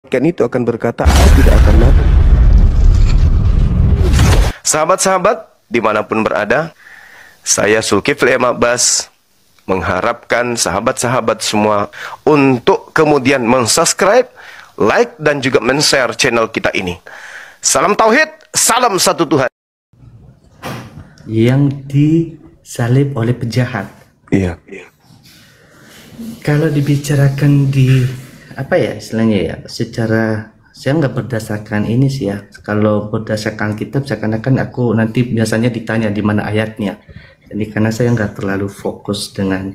Ikan itu akan berkata, aku tidak akan mati. Sahabat-sahabat, dimanapun berada, saya Zulkifli M. Abbas mengharapkan sahabat-sahabat semua untuk kemudian mensubscribe, like, dan juga men-share channel kita ini. Salam Tauhid, salam satu Tuhan. Yang disalib oleh penjahat. Iya. Kalau dibicarakan di apa ya istilahnya ya, secara saya nggak berdasarkan ini sih ya. Kalau berdasarkan kitab seakan-akan aku nanti biasanya ditanya di mana ayatnya. Jadi karena saya nggak terlalu fokus dengan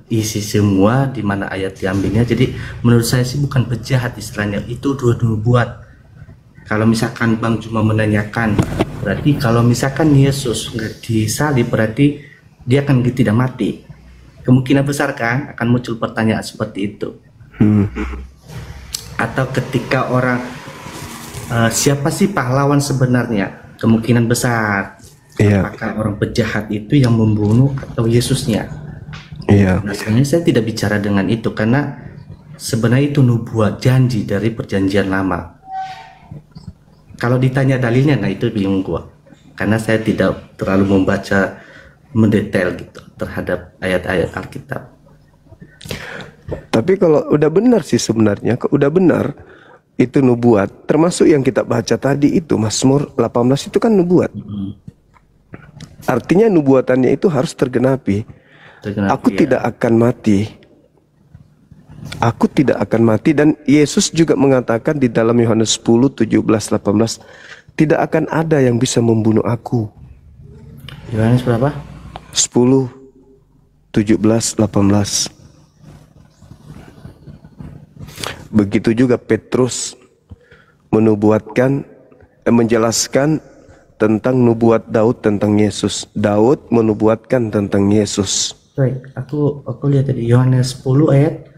isi semua di mana ayat diambilnya. Jadi menurut saya sih bukan penjahat istilahnya, itu dua-dua buat. Kalau misalkan Bang cuma menanyakan, berarti kalau misalkan Yesus nggak disalib berarti dia akan tidak mati. Kemungkinan besar kan akan muncul pertanyaan seperti itu. Atau ketika orang siapa sih pahlawan sebenarnya? Kemungkinan besar apakah orang penjahat itu yang membunuh atau Yesusnya? Nah, sebenarnya saya tidak bicara dengan itu karena sebenarnya itu nubuat janji dari perjanjian lama. Kalau ditanya dalilnya, nah itu bingung gua karena saya tidak terlalu membaca mendetail gitu terhadap ayat-ayat Alkitab. Tapi kalau udah benar sih sebenarnya, kalau udah benar itu nubuat, termasuk yang kita baca tadi itu Mazmur 18 itu kan nubuat. Artinya nubuatannya itu harus tergenapi. Aku tidak akan mati. Aku tidak akan mati. Dan Yesus juga mengatakan di dalam Yohanes 10, 17, 18, tidak akan ada yang bisa membunuh aku. Yohanes berapa? 10, 17, 18. Begitu juga Petrus menubuatkan, menjelaskan tentang nubuat Daud tentang Yesus. Daud menubuatkan tentang Yesus. Baik, aku lihat tadi Yohanes 10 ayat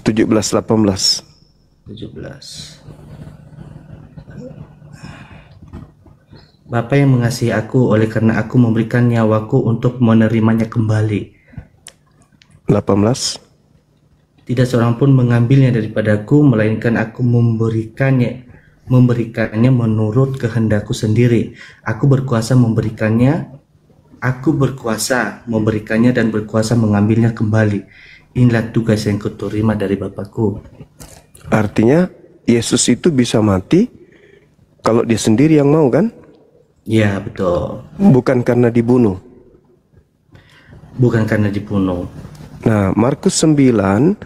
17, 18. 17. Bapa yang mengasihi aku, oleh karena aku memberikan nyawaku untuk menerimanya kembali. 18. Tidak seorang pun mengambilnya daripadaku, melainkan aku memberikannya menurut kehendakku sendiri. Aku berkuasa memberikannya dan berkuasa mengambilnya kembali. Inilah tugas yang kuterima dari Bapakku. Artinya Yesus itu bisa mati kalau dia sendiri yang mau, kan? Ya, betul. Bukan karena dibunuh. Bukan karena dibunuh. Nah, Markus 9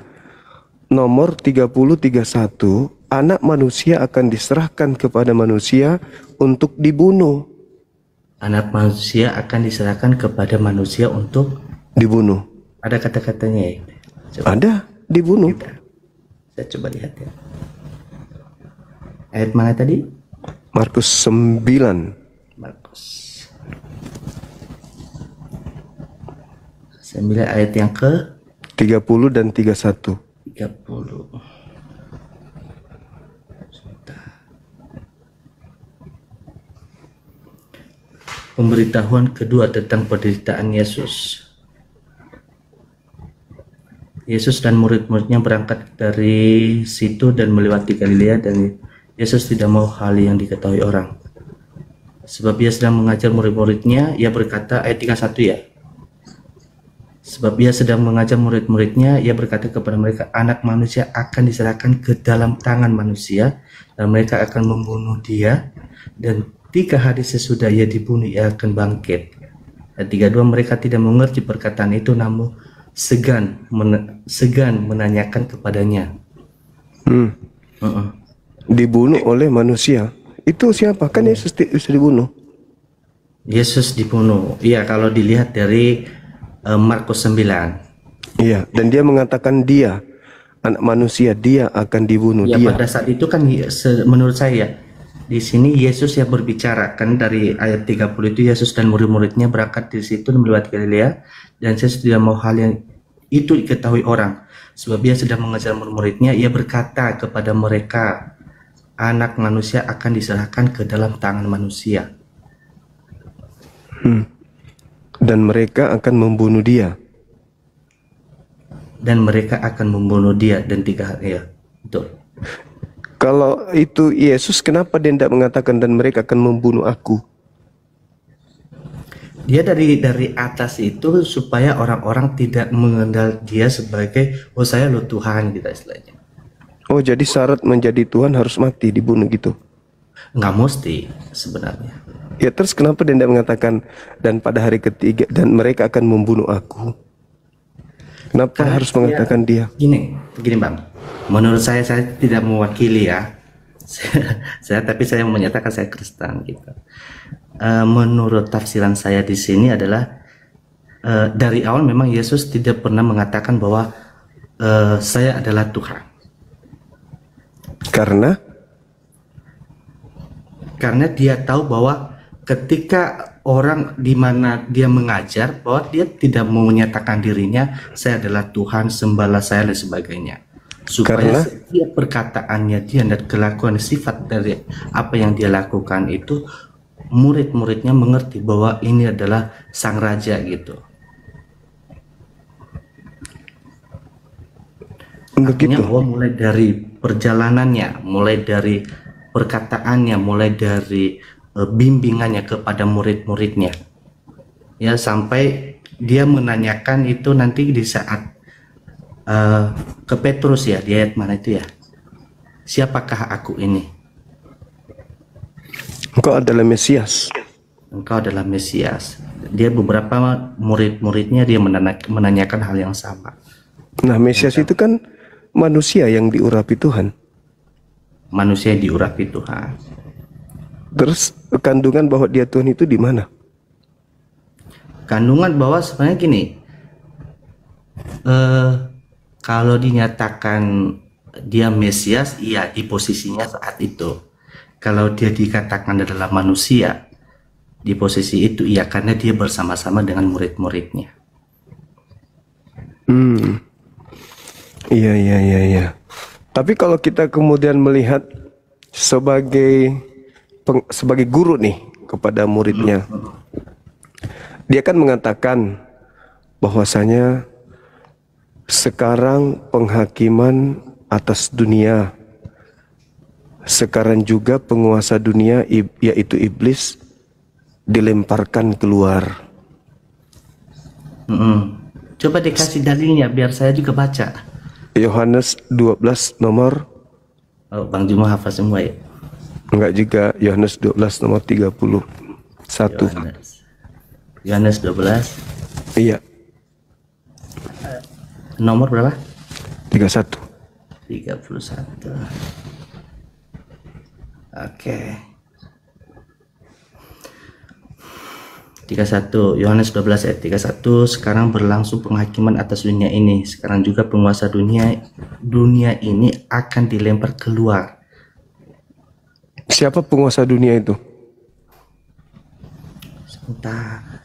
nomor 30-31, anak manusia akan diserahkan kepada manusia untuk dibunuh. Anak manusia akan diserahkan kepada manusia untuk dibunuh. Ada kata-katanya ya? Coba. Ada, dibunuh. Saya coba lihat ya. Ayat mana tadi? Markus 9. Markus 9 ayat yang ke 30 dan 31. 30. Pemberitahuan kedua tentang penderitaan Yesus. Yesus dan murid-muridnya berangkat dari situ dan melewati Galilea, dan Yesus tidak mau hal yang diketahui orang. Sebab ia sedang mengajar murid-muridnya, ia berkata, ayat 31 ya. Sebab ia sedang mengajar murid-muridnya, ia berkata kepada mereka, anak manusia akan diserahkan ke dalam tangan manusia, dan mereka akan membunuh dia, dan 3 hari sesudah ia dibunuh, ia akan bangkit. Dan 32 mereka tidak mengerti perkataan itu, namun segan menanyakan kepadanya. Dibunuh oleh manusia. Itu siapa? Kan Yesus dibunuh. Yesus dibunuh. Iya, kalau dilihat dari Markus 9. Iya, dan dia mengatakan dia anak manusia, dia akan dibunuh. Ya, pada saat itu kan menurut saya di sini Yesus yang berbicara, kan dari ayat 30 itu Yesus dan murid-muridnya berangkat di situ melewati Galilea, dan Yesus tidak mau hal yang itu diketahui orang. Sebab ia sedang mengajar murid-muridnya, ia berkata kepada mereka, anak manusia akan diserahkan ke dalam tangan manusia. Dan mereka akan membunuh dia. Dan 3 hari ya. Betul. Kalau itu Yesus, kenapa dia tidak mengatakan dan mereka akan membunuh aku? Dia dari atas itu supaya orang-orang tidak mengenal dia sebagai oh saya lo Tuhan gitu istilahnya. Oh, jadi syarat menjadi Tuhan harus mati, dibunuh gitu? Nggak mesti sebenarnya. Ya terus kenapa dia tidak mengatakan dan pada hari ketiga dan mereka akan membunuh aku? Kenapa Karena harus mengatakan dia? Gini Bang, menurut saya tidak mewakili ya. Tapi saya menyatakan saya Kristen gitu. Menurut tafsiran saya di sini adalah dari awal memang Yesus tidak pernah mengatakan bahwa saya adalah Tuhan. Karena dia tahu bahwa ketika orang di mana dia mengajar bahwa dia tidak mau menyatakan dirinya saya adalah Tuhan, sembahlah saya dan sebagainya, supaya setiap perkataannya dia dan kelakuan sifat dari apa yang dia lakukan itu murid-muridnya mengerti bahwa ini adalah sang raja gitu. Artinya bahwa mulai dari perjalanannya, mulai dari perkataannya, mulai dari bimbingannya kepada murid-muridnya, ya sampai dia menanyakan itu nanti di saat ke Petrus ya, di ayat mana itu ya, siapakah aku ini? Engkau adalah Mesias. Engkau adalah Mesias. Dia beberapa murid-muridnya dia menanyakan hal yang sama. Nah, Mesias itu kan manusia yang diurapi Tuhan. Manusia yang diurapi Tuhan. Terus kandungan bahwa dia Tuhan itu di mana? Kandungan bahwa sebenarnya gini, kalau dinyatakan dia Mesias, iya di posisinya saat itu. Kalau dia dikatakan adalah manusia, di posisi itu iya karena dia bersama-sama dengan murid-muridnya. Iya. Tapi kalau kita kemudian melihat sebagai guru nih kepada muridnya, dia kan mengatakan bahwasanya sekarang penghakiman atas dunia, sekarang juga penguasa dunia yaitu iblis dilemparkan keluar. Coba dikasih dalilnya biar saya juga baca. Yohanes 12 nomor. Oh, Bang Juma hafal semua ya? Enggak juga, Yohanes 12 nomor 31. Yohanes 12. Iya. Nomor berapa? 31. 31. Oke. 31, Yohanes 12 ayat 31, sekarang berlangsung penghakiman atas dunia ini. Sekarang juga penguasa dunia ini akan dilempar keluar. Siapa penguasa dunia itu? Sebentar,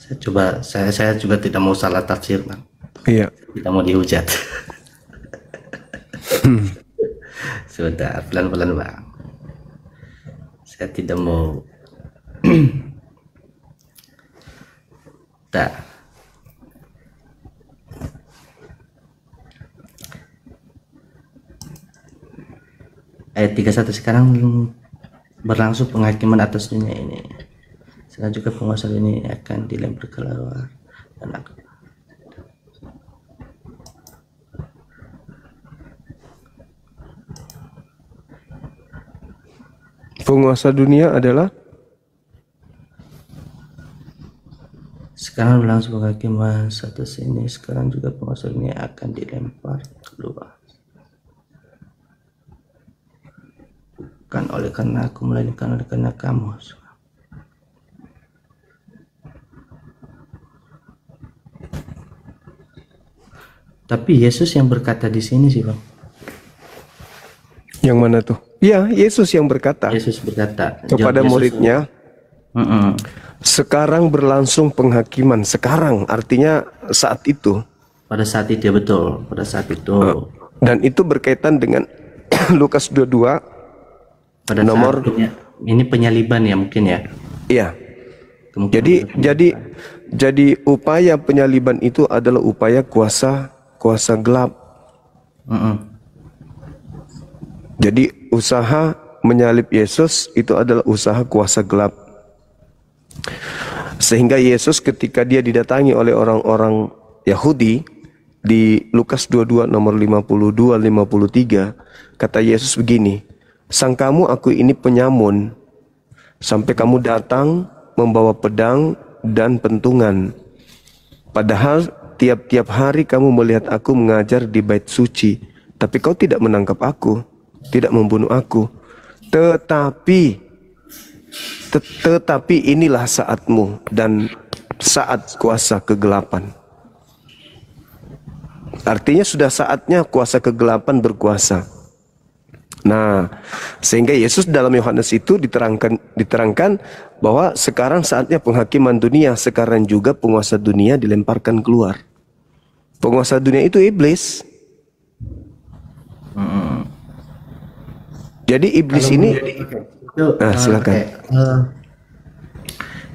saya juga tidak mau salah tafsir, Bang. Iya. Tidak mau dihujat. Sudah, pelan-pelan, Bang. Saya tidak mau. Tak. Ayat 31, sekarang berlangsung penghakiman atas dunia ini. Sekarang juga penguasa ini akan dilempar keluar dan penguasa dunia adalah sekarang berlangsung penghakiman atas ini. Sekarang juga penguasa dunia akan dilempar keluar. Bukan oleh karena aku, melainkan oleh karena kamu. Tapi Yesus yang berkata di sini sih, Bang. Yang mana tuh? Iya, Yesus yang berkata. Yesus berkata kepada muridnya, sekarang berlangsung penghakiman. Sekarang artinya saat itu. Pada saat itu ya, betul. Pada saat itu. Dan itu berkaitan dengan Lukas 22. Pada nomor ini penyaliban ya mungkin ya. Iya. Jadi upaya penyaliban itu adalah upaya kuasa gelap. Jadi usaha menyalib Yesus itu adalah usaha kuasa gelap. Sehingga Yesus ketika dia didatangi oleh orang-orang Yahudi di Lukas 22 nomor 52-53, kata Yesus begini, "Sangkamu aku ini penyamun, sampai kamu datang membawa pedang dan pentungan. Padahal tiap-tiap hari kamu melihat aku mengajar di bait suci, tapi kau tidak menangkap aku, tidak membunuh aku. Tetapi inilah saatmu dan saat kuasa kegelapan." Artinya sudah saatnya kuasa kegelapan berkuasa. Nah, sehingga Yesus dalam Yohanes itu diterangkan bahwa sekarang saatnya penghakiman dunia, sekarang juga penguasa dunia dilemparkan keluar. Penguasa dunia itu iblis. Jadi iblis ini silakan.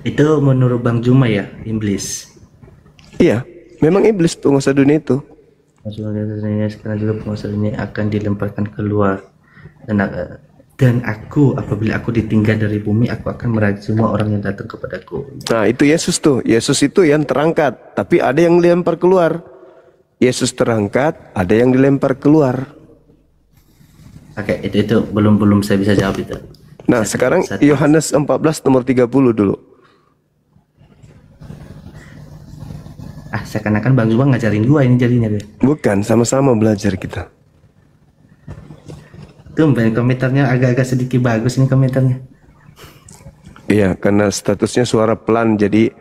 Itu menurut Bang Juma ya, iblis. Iya, memang iblis penguasa dunia itu. Sekarang juga penguasa dunia akan dilemparkan keluar. Dan aku, apabila aku ditinggal dari bumi, aku akan merajai semua orang yang datang kepadaku. Nah, itu Yesus tuh. Yesus itu yang terangkat, tapi ada yang dilempar keluar. Yesus terangkat, ada yang dilempar keluar. Oke, itu belum saya bisa jawab itu. Nah, sekarang Yohanes 14 nomor 30 dulu. Seakan-akan Bang Juma ngajarin gua ini jadinya deh. Bukan, sama-sama belajar kita. Tumben komentarnya agak-agak sedikit bagus ini komentarnya. Iya, karena statusnya suara pelan, jadi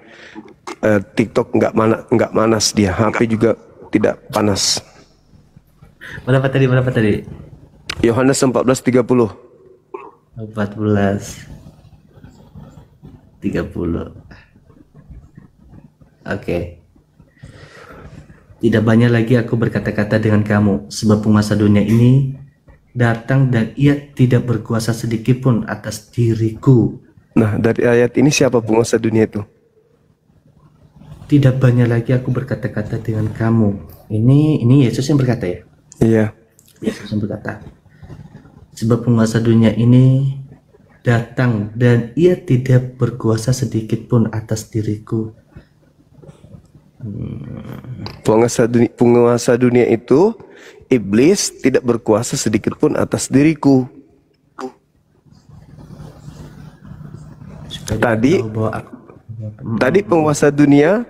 TikTok nggak manas dia, HP juga tidak panas. Berapa tadi? Yohanes 14:30. 14:30. Oke. Tidak banyak lagi aku berkata-kata dengan kamu, sebab penguasa dunia ini datang dan ia tidak berkuasa sedikit pun atas diriku. Nah, dari ayat ini siapa penguasa dunia itu? Tidak banyak lagi aku berkata-kata dengan kamu. Ini Yesus yang berkata ya? Iya. Yesus yang berkata. Sebab penguasa dunia ini datang dan ia tidak berkuasa sedikit pun atas diriku. Penguasa dunia itu iblis tidak berkuasa sedikit pun atas diriku. Tadi penguasa dunia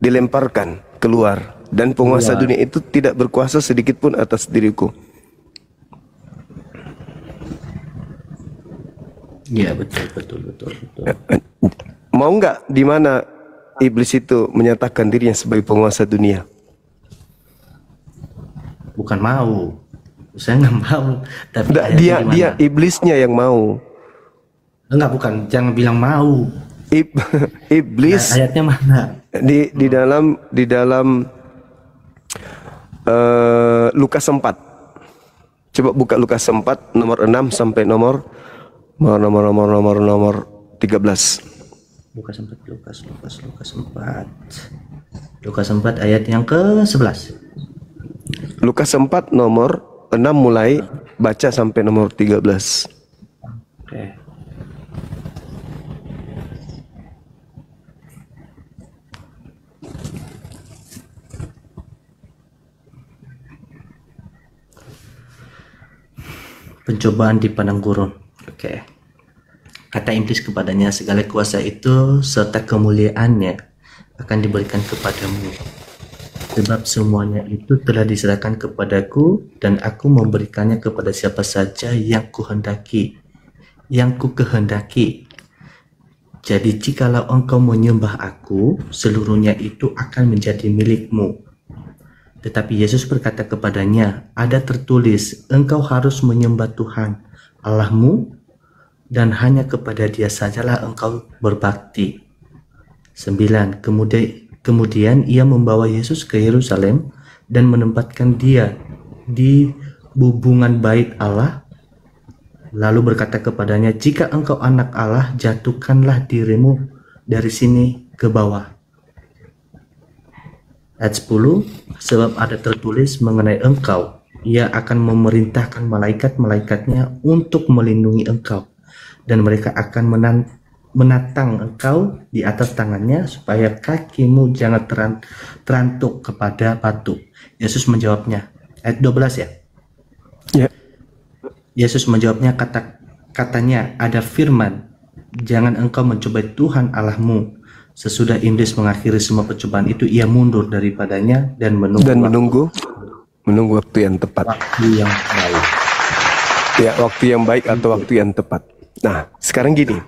dilemparkan keluar dan penguasa dunia itu tidak berkuasa sedikit pun atas diriku. Ya, betul. Mau nggak di mana iblis itu menyatakan dirinya sebagai penguasa dunia? Bukan mau, saya nggak mau. Tapi dia iblisnya yang mau. Enggak, bukan. Jangan bilang mau. Iblis. Nah, ayatnya mana? Di dalam Lukas 4. Coba buka Lukas 4 nomor 6 sampai nomor 13. Lukas 4 ayat yang ke-11. Lukas 4 nomor 6 mulai baca sampai nomor 13. Oke. Pencobaan di padang gurun. Oke. Kata iblis kepadanya, segala kuasa itu serta kemuliaannya akan diberikan kepadamu. Sebab semuanya itu telah diserahkan kepadaku dan aku memberikannya kepada siapa saja yang kukehendaki. Jadi jikalau engkau menyembah aku, seluruhnya itu akan menjadi milikmu. Tetapi Yesus berkata kepadanya, ada tertulis, engkau harus menyembah Tuhan Allahmu dan hanya kepada Dia sajalah engkau berbakti. 9. Kemudian ia membawa Yesus ke Yerusalem dan menempatkan Dia di bubungan bait Allah, lalu berkata kepadanya, jika engkau anak Allah, jatuhkanlah dirimu dari sini ke bawah. Ayat 10, sebab ada tertulis mengenai engkau, Ia akan memerintahkan malaikat-malaikatnya untuk melindungi engkau, dan mereka akan menatang engkau di atas tangannya supaya kakimu jangan terantuk kepada batu. Yesus menjawabnya, ayat 12 ya. Ya. Yesus menjawabnya katanya ada firman, jangan engkau mencobai Tuhan Allahmu. Sesudah iblis mengakhiri semua percobaan itu, ia mundur daripadanya dan menunggu waktu yang tepat. Waktu yang baik. Ya, waktu yang baik atau waktu yang tepat. Nah, sekarang gini.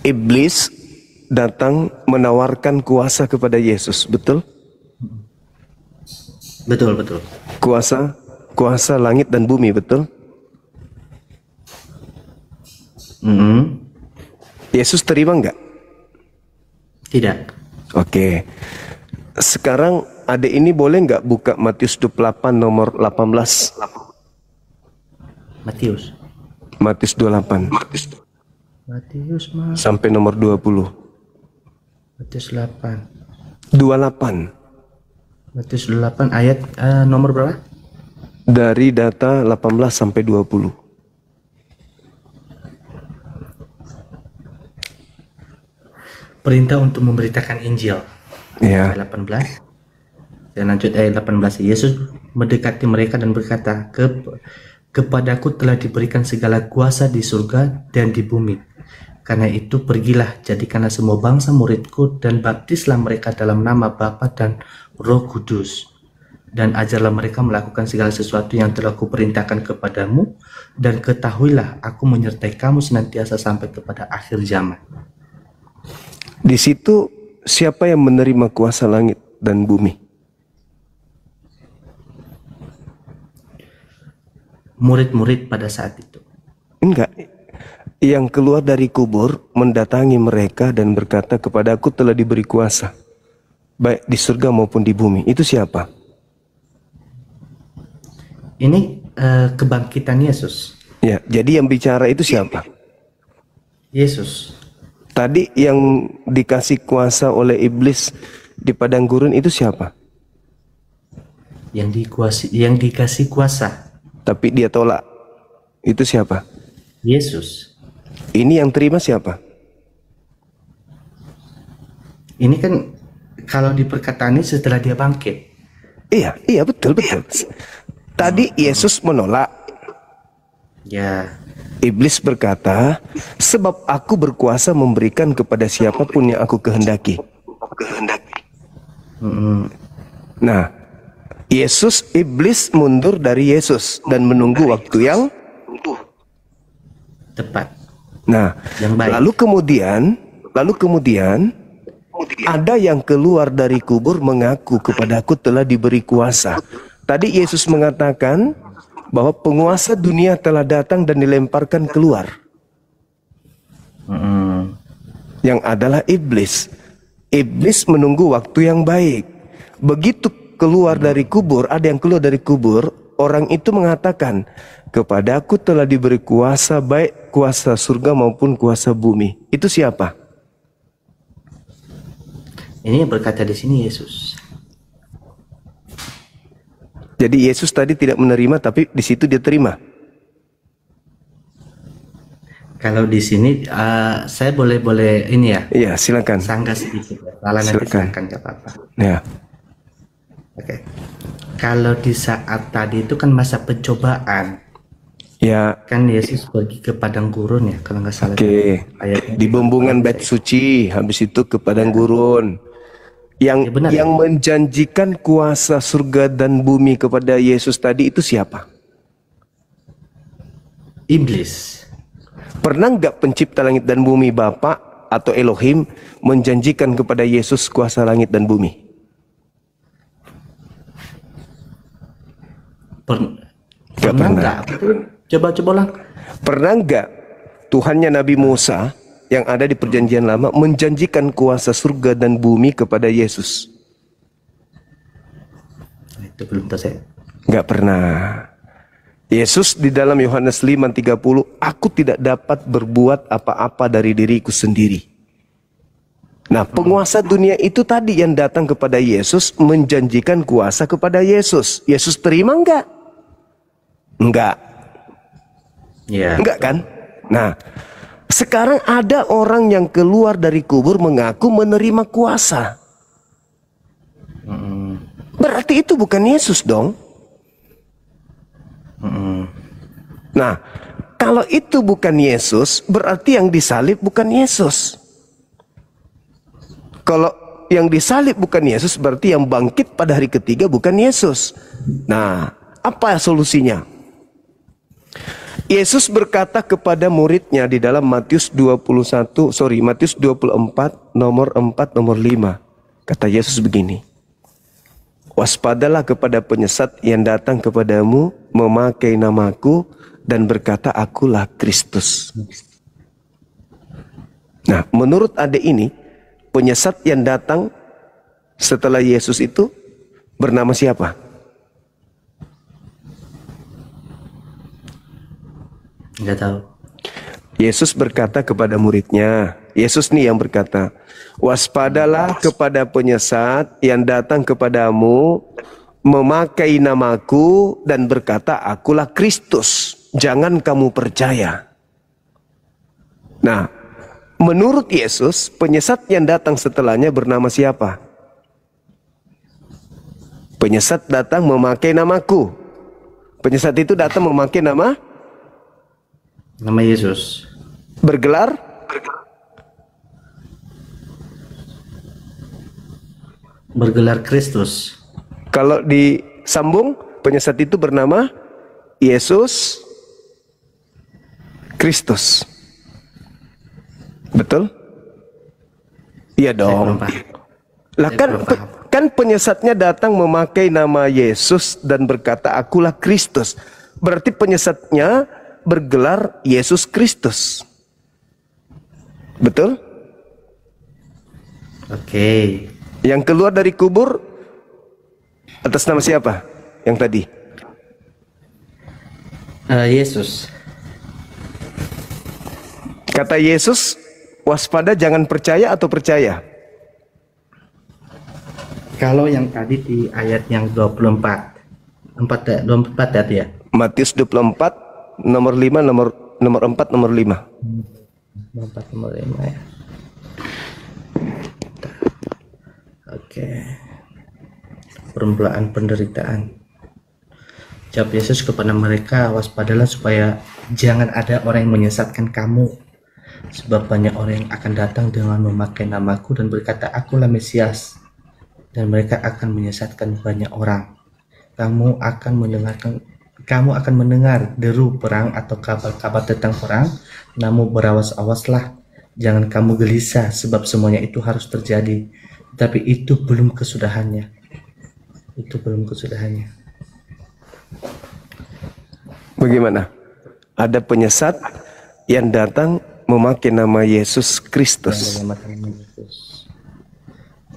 Iblis datang menawarkan kuasa kepada Yesus, betul? Betul. Kuasa langit dan bumi, betul? Yesus terima enggak? Tidak. Oke. Sekarang adik ini boleh nggak buka Matius 28 nomor 18? Matius 28. Sampai nomor 20. Matius 8. 28. Matius 8 ayat nomor berapa? Dari data 18 sampai 20. Perintah untuk memberitakan Injil. Ya. Ayat 18. Dan lanjut ayat 18. Yesus mendekati mereka dan berkata, Kepadaku telah diberikan segala kuasa di surga dan di bumi. Karena itu pergilah, jadikanlah semua bangsa muridku dan baptislah mereka dalam nama Bapa dan Roh Kudus. Dan ajarlah mereka melakukan segala sesuatu yang telah kuperintahkan kepadamu, dan ketahuilah aku menyertai kamu senantiasa sampai kepada akhir zaman. Di situ siapa yang menerima kuasa langit dan bumi? Murid-murid pada saat itu. Enggak. Yang keluar dari kubur mendatangi mereka dan berkata, kepadaku telah diberi kuasa, baik di surga maupun di bumi. Itu siapa? Ini kebangkitan Yesus. Ya, jadi yang bicara itu siapa? Yesus. Tadi yang dikasih kuasa oleh iblis di padang gurun itu siapa? Yang dikasih kuasa. Tapi dia tolak. Itu siapa? Yesus. Ini yang terima siapa? Ini kan kalau di perkataan ini setelah dia bangkit. Iya betul. Tadi Yesus menolak. Ya. Iblis berkata, sebab aku berkuasa memberikan kepada siapapun yang aku kehendaki. Nah, iblis mundur dari Yesus dan menunggu waktu yang tepat. Nah, yang baik. lalu kemudian ada yang keluar dari kubur mengaku, kepadaku telah diberi kuasa. Tadi Yesus mengatakan bahwa penguasa dunia telah datang dan dilemparkan keluar. Yang adalah iblis. Iblis menunggu waktu yang baik. Begitu keluar dari kubur, ada yang keluar dari kubur, orang itu mengatakan, kepadaku telah diberi kuasa, baik kuasa surga maupun kuasa bumi. Itu siapa? Ini yang berkata di sini Yesus. Jadi Yesus tadi tidak menerima, tapi di situ dia terima. Kalau di sini saya boleh ini ya? Iya, silakan. Sanggah sedikit. Nanti silakan, nggak apa-apa. Ya. Oke. Kalau di saat tadi itu kan masa pencobaan. Ya. Kan Yesus pergi ke padang gurun ya, kalau nggak salah. Oke. Di bumbungan bait suci, habis itu ke padang gurun. Yang menjanjikan kuasa surga dan bumi kepada Yesus tadi itu siapa? Iblis. Pernah nggak pencipta langit dan bumi Bapa atau Elohim menjanjikan kepada Yesus kuasa langit dan bumi? Pernah nggak? Coba lah. Pernah nggak Tuhannya Nabi Musa yang ada di perjanjian lama menjanjikan kuasa surga dan bumi kepada Yesus? Itu belum tahu saya. Nggak pernah. Yesus di dalam Yohanes 5:30, aku tidak dapat berbuat apa-apa dari diriku sendiri. Nah, penguasa dunia itu tadi yang datang kepada Yesus menjanjikan kuasa kepada Yesus. Yesus terima enggak? Enggak. Ya. Enggak kan? Nah, sekarang ada orang yang keluar dari kubur mengaku menerima kuasa. Berarti itu bukan Yesus dong. Nah, kalau itu bukan Yesus, berarti yang disalib bukan Yesus. Kalau yang disalib bukan Yesus, berarti yang bangkit pada hari ketiga bukan Yesus. Nah, apa solusinya? Yesus berkata kepada muridnya di dalam Matius 24 nomor 4 nomor 5. Kata Yesus begini. Waspadalah kepada penyesat yang datang kepadamu memakai namaku dan berkata akulah Kristus. Nah, menurut adek ini, penyesat yang datang setelah Yesus itu bernama siapa? Nggak tahu. Yesus berkata kepada muridnya, Yesus nih yang berkata, waspadalah kepada penyesat yang datang kepadamu memakai namaku dan berkata akulah Kristus, jangan kamu percaya. Nah, menurut Yesus, penyesat yang datang setelahnya bernama siapa? Penyesat datang memakai namaku. Penyesat itu datang memakai nama Yesus. Bergelar Kristus. Kalau disambung, penyesat itu bernama Yesus Kristus. Betul? Iya dong. Lah kan penyesatnya datang memakai nama Yesus dan berkata akulah Kristus. Berarti penyesatnya bergelar Yesus Kristus. Betul? Oke. Yang keluar dari kubur atas nama siapa? Yang tadi? Yesus. Kata Yesus, waspada jangan percaya atau percaya? Kalau yang tadi di ayat yang 24. 24 tadi ya? Matius 24 nomor 5 nomor 4 nomor 5. 24 nomor 5 ya. Oke. Permulaan penderitaan. Jawab Yesus kepada mereka, waspadalah supaya jangan ada orang yang menyesatkan kamu. Sebab banyak orang yang akan datang dengan memakai namaku dan berkata, akulah Mesias. Dan mereka akan menyesatkan banyak orang. Kamu akan mendengar deru perang atau kabar-kabar tentang perang. Namun berawas-awaslah. Jangan kamu gelisah, sebab semuanya itu harus terjadi. Tapi itu belum kesudahannya. Bagaimana? Ada penyesat yang datang memakai nama Yesus Kristus.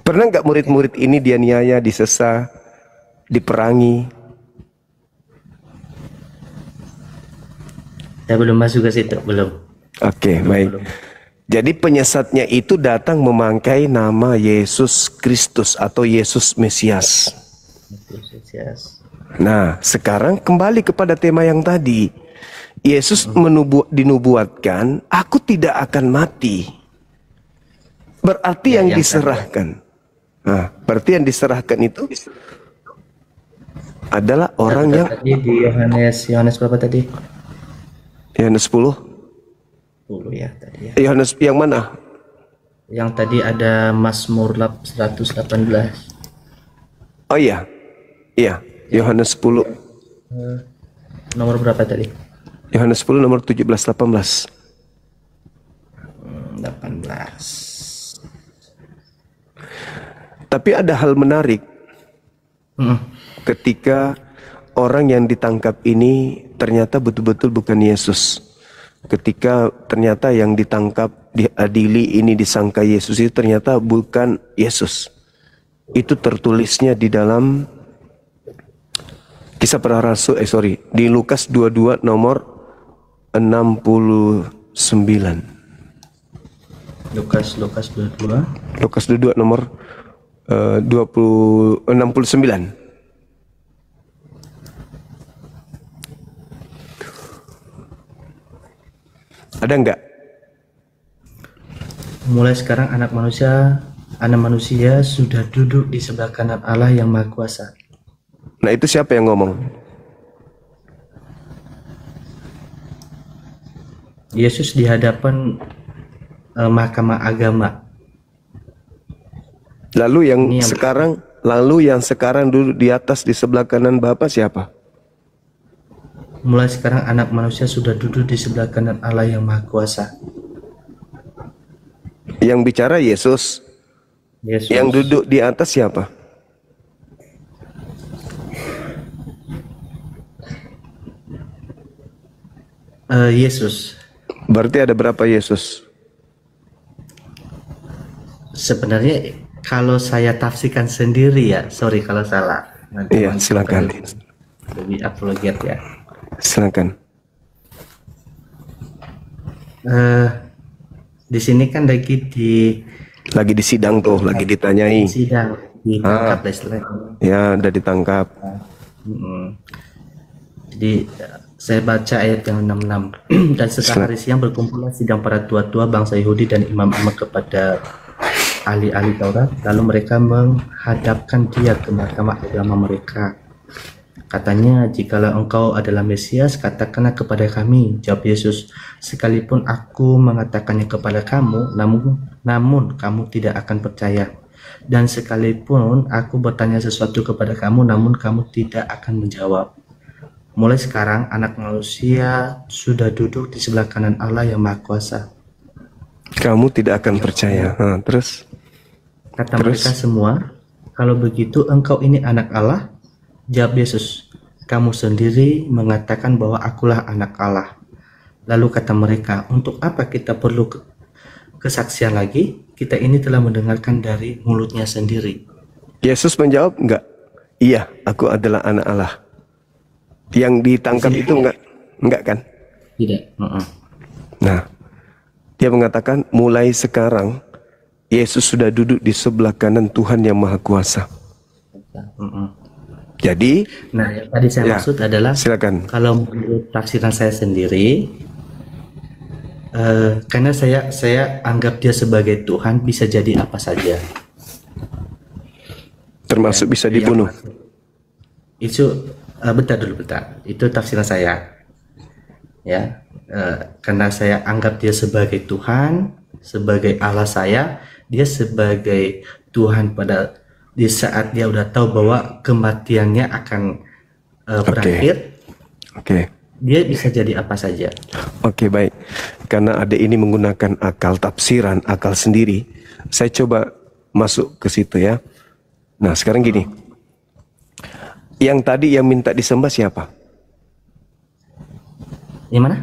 Pernah nggak murid-murid ini dianiaya, disesa, diperangi? Saya belum masuk ke situ, belum. Oke, baik. Jadi penyesatnya itu datang memakai nama Yesus Kristus atau Yesus Mesias. Nah, sekarang kembali kepada tema yang tadi. Yesus dinubuatkan, aku tidak akan mati. Berarti yang diserahkan. Nah, berarti yang diserahkan itu adalah orang yang tadi di Yohanes berapa tadi? Yohanes 10. 10 ya tadi ya. Yohanes yang mana? Yang tadi ada Mazmur 118. Oh iya. Iya, Yohanes 10. Nomor berapa tadi? Yohanes 10 nomor 17 18. 18. Tapi ada hal menarik. Ketika orang yang ditangkap ini ternyata betul-betul bukan Yesus. Ketika ternyata yang ditangkap, diadili ini disangka Yesus, itu ternyata bukan Yesus. Itu tertulisnya di dalam Kisah Para Rasul, di Lukas 22 nomor 69. Lukas 22. Lukas 22 nomor 69. Ada enggak? Mulai sekarang anak manusia sudah duduk di sebelah kanan Allah yang Maha Kuasa. Nah, itu siapa yang ngomong? Yesus di hadapan mahkamah agama. Lalu yang Ini yang sekarang duduk di atas di sebelah kanan Bapa siapa? Mulai sekarang anak manusia sudah duduk di sebelah kanan Allah yang Maha Kuasa. Yang bicara Yesus. Yesus. Yang duduk di atas siapa? Yesus. Berarti ada berapa Yesus? Sebenarnya kalau saya tafsirkan sendiri ya, sorry kalau salah. Iya, silakan. Lebih apologet ya. Silakan. Di sini kan lagi di sidang tuh, lagi ditanyai. sidang ditangkap lah istilahnya. Ya, udah ditangkap. Jadi saya baca ayat yang 66. Dan setelah hari siang berkumpullah sidang para tua-tua bangsa Yahudi dan imam-imam kepada ahli-ahli Taurat, lalu mereka menghadapkan dia ke mahkamah agama mereka. Katanya, jikalau engkau adalah Mesias, katakanlah kepada kami. Jawab Yesus, sekalipun aku mengatakannya kepada kamu, namun kamu tidak akan percaya. Dan sekalipun aku bertanya sesuatu kepada kamu, namun kamu tidak akan menjawab. Mulai sekarang anak manusia sudah duduk di sebelah kanan Allah yang Maha Kuasa. Kamu tidak akan percaya. Terus? Kata mereka semua, kalau begitu engkau ini anak Allah? Jawab Yesus, kamu sendiri mengatakan bahwa akulah anak Allah. Lalu kata mereka, untuk apa kita perlu kesaksian lagi? Kita ini telah mendengarkan dari mulutnya sendiri. Yesus menjawab, enggak. Iya, aku adalah anak Allah. Yang ditangkap itu enggak kan? Tidak. Nah, dia mengatakan mulai sekarang Yesus sudah duduk di sebelah kanan Tuhan yang Maha Kuasa. Jadi, nah yang tadi saya maksud adalah, silakan. Kalau menurut tafsiran saya sendiri, karena saya anggap dia sebagai Tuhan, bisa jadi apa saja. Termasuk bisa dibunuh. Itu bentar. Itu tafsiran saya. Ya, karena saya anggap dia sebagai Tuhan, sebagai Allah saya, dia sebagai Tuhan pada di saat dia udah tahu bahwa kematiannya akan berakhir. Oke. Dia bisa jadi apa saja. Oke, baik. Karena ada ini menggunakan akal tafsiran, akal sendiri, saya coba masuk ke situ ya. Nah, sekarang gini. Yang tadi yang minta disembah siapa? Yang mana?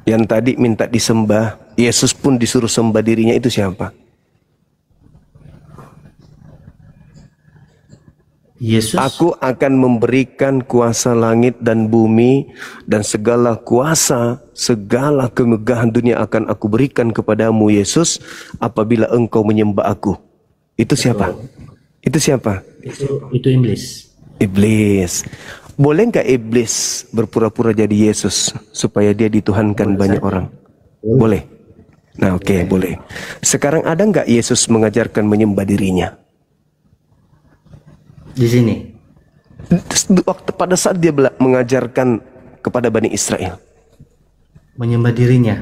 Yang tadi minta disembah, Yesus pun disuruh sembah dirinya, itu siapa? Yesus. Aku akan memberikan kuasa langit dan bumi dan segala kuasa, segala kemegahan dunia akan aku berikan kepadamu, Yesus, apabila engkau menyembah aku. Itu siapa? Itu siapa? Itu iblis. Iblis. Boleh nggak iblis berpura-pura jadi Yesus supaya dia dituhankan banyak orang? Boleh. Nah, oke, boleh. Sekarang ada nggak Yesus mengajarkan menyembah dirinya? Di sini. Waktu pada saat dia mengajarkan kepada Bani Israel. Menyembah dirinya.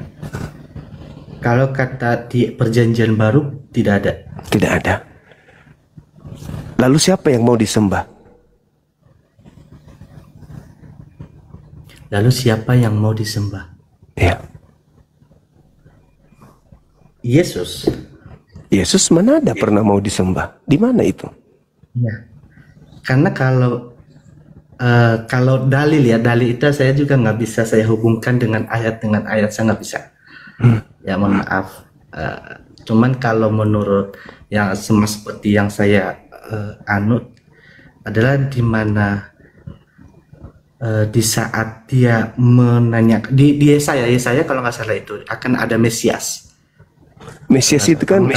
Kalau kata di perjanjian baru, tidak ada. Tidak ada. Lalu siapa yang mau disembah? Lalu siapa yang mau disembah? Ya. Yesus. Yesus mana ada pernah mau disembah? Di mana itu? Ya. Karena kalau dalil itu saya juga nggak bisa saya hubungkan dengan ayat saya nggak bisa. Ya mohon maaf. Cuman kalau menurut yang seperti yang saya anut adalah di mana di saat dia menanyakan di Yesaya kalau nggak salah itu akan ada Mesias. Mesias itu kan,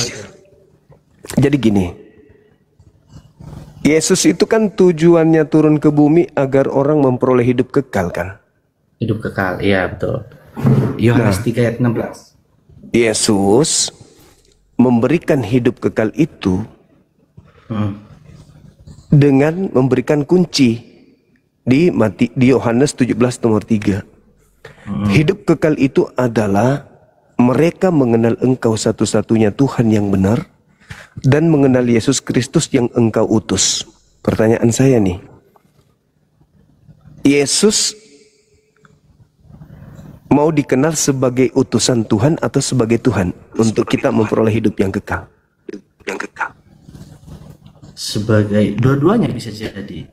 jadi gini, Yesus itu kan tujuannya turun ke bumi agar orang memperoleh hidup kekal kan? Hidup kekal, iya betul. Yohanes 3 ayat 16. Yesus memberikan hidup kekal itu dengan memberikan kunci di Yohanes 17 nomor 3. Hidup kekal itu adalah mereka mengenal Engkau satu-satunya Tuhan yang benar dan mengenal Yesus Kristus yang Engkau utus. Pertanyaan saya nih, Yesus mau dikenal sebagai utusan Tuhan atau sebagai Tuhan untuk kita memperoleh hidup yang kekal? Sebagai dua-duanya bisa jadi.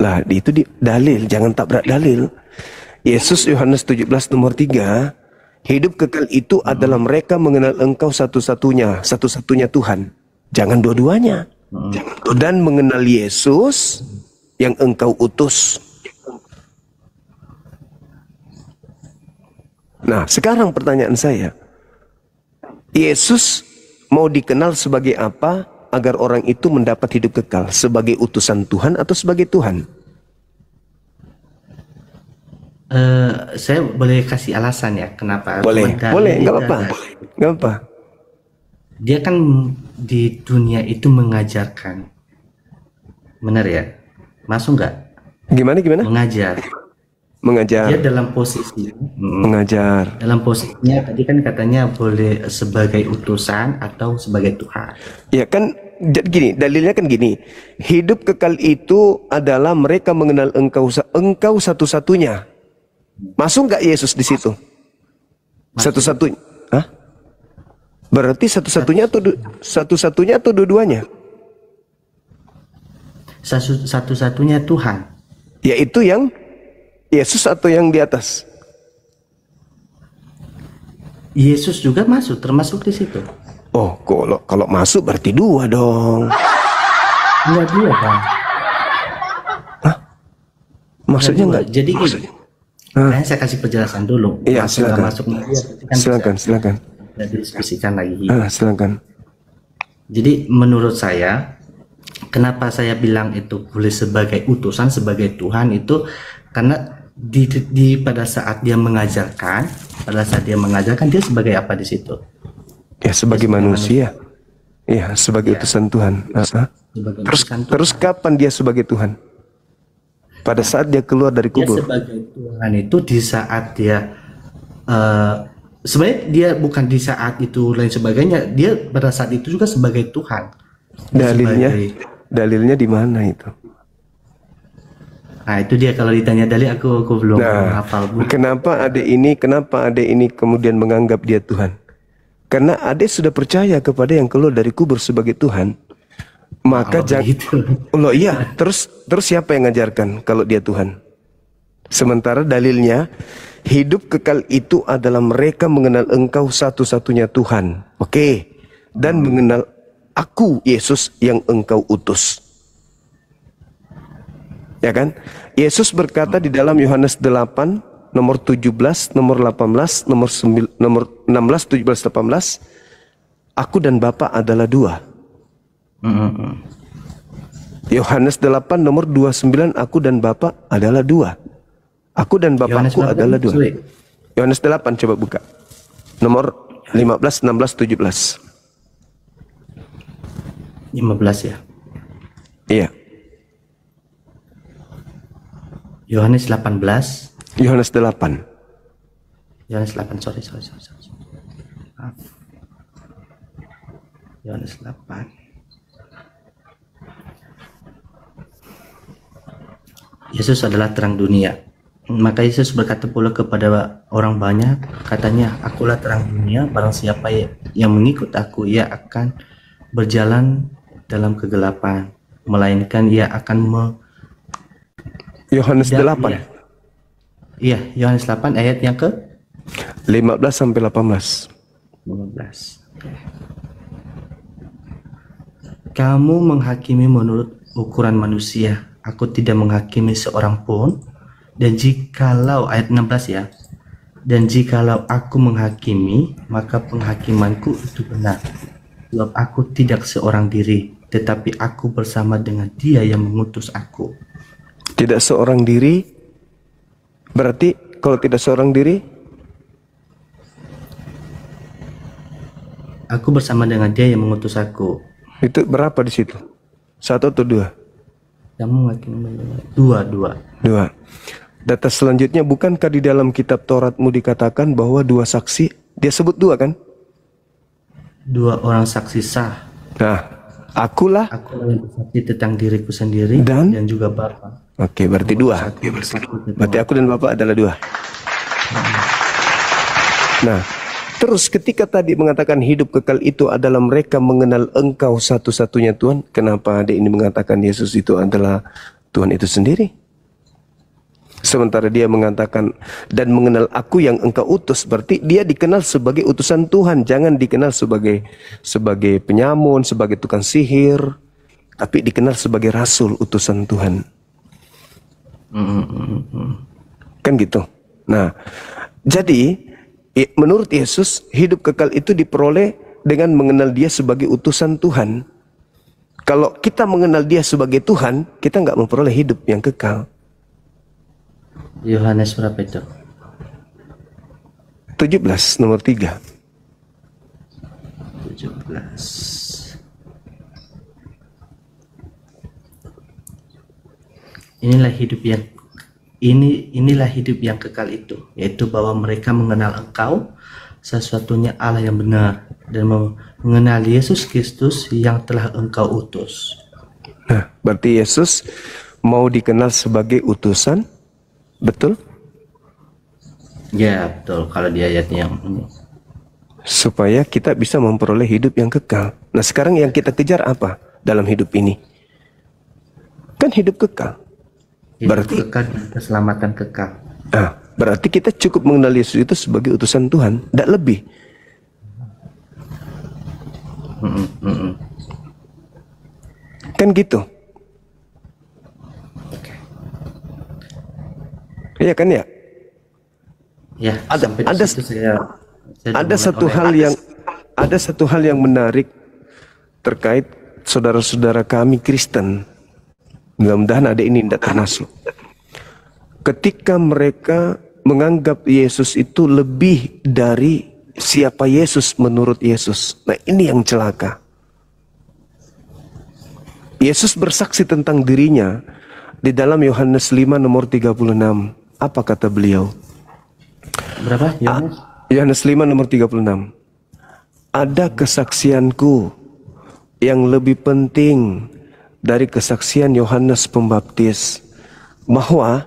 Lah, itu dalil, jangan tabrak dalil. Yesus Yohanes 17 nomor 3, hidup kekal itu adalah mereka mengenal Engkau satu-satunya Tuhan. Jangan dua-duanya. Dan mengenal Yesus yang Engkau utus. Nah, sekarang pertanyaan saya, Yesus mau dikenal sebagai apa agar orang itu mendapat hidup kekal? Sebagai utusan Tuhan atau sebagai Tuhan? Saya boleh kasih alasan ya kenapa? Boleh, nggak apa-apa. Dia kan di dunia itu mengajarkan, benar ya? Masuk nggak? Gimana? Mengajar. Dia dalam posisi mengajar. Dalam posisinya tadi kan katanya boleh sebagai utusan atau sebagai Tuhan. Ya kan, jadi gini, dalilnya kan gini. Hidup kekal itu adalah mereka mengenal Engkau satu-satunya. Masuk nggak Yesus di situ? Satu-satunya? Hah? Berarti satu-satunya atau dua-duanya? Satu-satunya Tuhan. Yaitu yang Yesus atau yang di atas? Yesus juga masuk, termasuk di situ. Oh, kalau masuk berarti dua dong. Dua kan? Hah? Maksudnya enggak? Jadi gini. Nah, saya kasih penjelasan dulu. Iya, silakan. Silakan. Diskusikan lagi. Silakan. Jadi menurut saya, kenapa saya bilang itu boleh sebagai utusan, sebagai Tuhan itu karena pada saat dia mengajarkan, dia sebagai apa di situ? Ya, sebagai manusia. Ya, sebagai utusan Tuhan. Terus kapan dia sebagai Tuhan? Pada saat dia keluar dari kubur. Dia sebagai Tuhan itu di saat dia sebenarnya dia bukan di saat itu lain sebagainya, dia pada saat itu juga sebagai Tuhan. Dalilnya di mana itu? Nah, itu dia, kalau ditanya dalil aku belum hafal. Kenapa adek ini kemudian menganggap dia Tuhan? Karena adek sudah percaya kepada yang keluar dari kubur sebagai Tuhan. Maka loh iya, terus siapa yang ngajarkan kalau dia Tuhan? Sementara dalilnya, hidup kekal itu adalah mereka mengenal Engkau satu-satunya Tuhan. Oke. Dan mengenal Aku, Yesus yang Engkau utus. Ya kan? Yesus berkata di dalam Yohanes 8 nomor 17, nomor 18, nomor 16, 17, 18, Aku dan Bapa adalah dua. Yohanes 8 nomor 29, Aku dan Bapa adalah dua. Aku dan Bapakku adalah dua. Yohanes 8, coba buka. Nomor 15, 16, 17. 15 ya? Iya. Yohanes 18. Yohanes 8. Yohanes 8, sorry. Maaf. Yohanes 8. Yesus adalah terang dunia. Maka Yesus berkata pula kepada orang banyak, katanya, Akulah terang dunia, barang siapa yang mengikut Aku, ia akan berjalan dalam kegelapan, melainkan ia akan Yohanes 8. Iya, Yohanes 8 ayat yang ke 15 sampai 18. 15. Okay. Kamu menghakimi menurut ukuran manusia. Aku tidak menghakimi seorang pun. Dan jikalau ayat 16 ya, Dan jikalau aku menghakimi, maka penghakimanku itu benar. Sebab aku tidak seorang diri, tetapi aku bersama dengan Dia yang mengutus aku. Tidak seorang diri, berarti kalau tidak seorang diri, Aku bersama dengan Dia yang mengutus aku. itu berapa di situ? 1 atau 2? Kamu menghakimi dua. Dua. Data selanjutnya, bukankah di dalam kitab Tauratmu dikatakan bahwa 2 saksi? Dia sebut 2 kan? 2 orang saksi sah. Nah, akulah. Aku yang bersaksi tentang diriku sendiri Dan? juga Bapa. Oke, berarti 2. Berarti aku dan Bapak adalah 2. Nah, terus ketika tadi mengatakan hidup kekal itu adalah mereka mengenal Engkau satu-satunya Tuhan, kenapa adik ini mengatakan Yesus itu adalah Tuhan itu sendiri? Sementara dia mengatakan dan mengenal aku yang Engkau utus, berarti dia dikenal sebagai utusan Tuhan, jangan dikenal sebagai penyamun, sebagai tukang sihir, tapi dikenal sebagai rasul utusan Tuhan. Kan gitu. Nah, jadi menurut Yesus hidup kekal itu diperoleh dengan mengenal Dia sebagai utusan Tuhan. Kalau kita mengenal Dia sebagai Tuhan, kita nggak memperoleh hidup yang kekal. Yohanes berapa itu? 17 nomor 3. 17. Inilah hidup yang kekal itu, yaitu bahwa mereka mengenal Engkau satu-satunya Allah yang benar dan mengenal Yesus Kristus yang telah Engkau utus. Nah, berarti Yesus mau dikenal sebagai utusan, betul? Ya, betul. Kalau di ayatnya yang ini. Supaya kita bisa memperoleh hidup yang kekal. Nah, sekarang yang kita kejar apa dalam hidup ini? Kan hidup kekal. Berarti kekal dan keselamatan kekal. Berarti kita cukup mengenal Yesus itu sebagai utusan Tuhan, tidak lebih. Kan gitu. Iya kan ya? Ya, ada satu hal yang menarik terkait saudara-saudara kami Kristen. Mudah-mudahan ada ini tidak termasuk. Ketika mereka menganggap Yesus itu lebih dari siapa Yesus menurut Yesus. Nah, ini yang celaka. Yesus bersaksi tentang dirinya di dalam Yohanes 5 nomor 36. Apa kata beliau? Berapa? Yohanes 5 nomor 36. Ada kesaksianku yang lebih penting dari kesaksian Yohanes Pembaptis, bahwa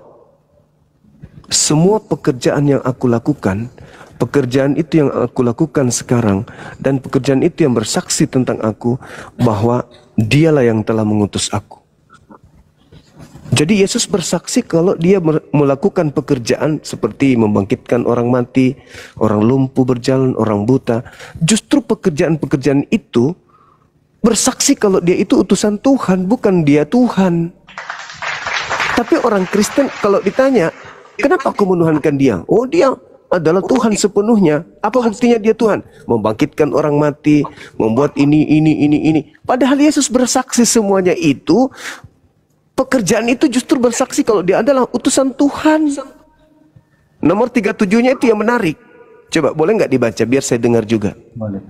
semua pekerjaan yang aku lakukan, pekerjaan itu yang aku lakukan sekarang, dan pekerjaan itu yang bersaksi tentang aku, bahwa Dialah yang telah mengutus aku. Jadi Yesus bersaksi kalau dia melakukan pekerjaan seperti membangkitkan orang mati, orang lumpuh berjalan, orang buta. Justru pekerjaan-pekerjaan itu bersaksi kalau dia itu utusan Tuhan, bukan dia Tuhan. Tapi orang Kristen kalau ditanya, kenapa aku menuhankan dia? Oh, dia adalah Tuhan sepenuhnya. Apa buktinya dia Tuhan? Membangkitkan orang mati, membuat ini. Padahal Yesus bersaksi semuanya itu. Pekerjaan itu justru bersaksi kalau dia adalah utusan Tuhan. Nomor 37-nya itu yang menarik. Coba boleh nggak dibaca biar saya dengar juga. Boleh.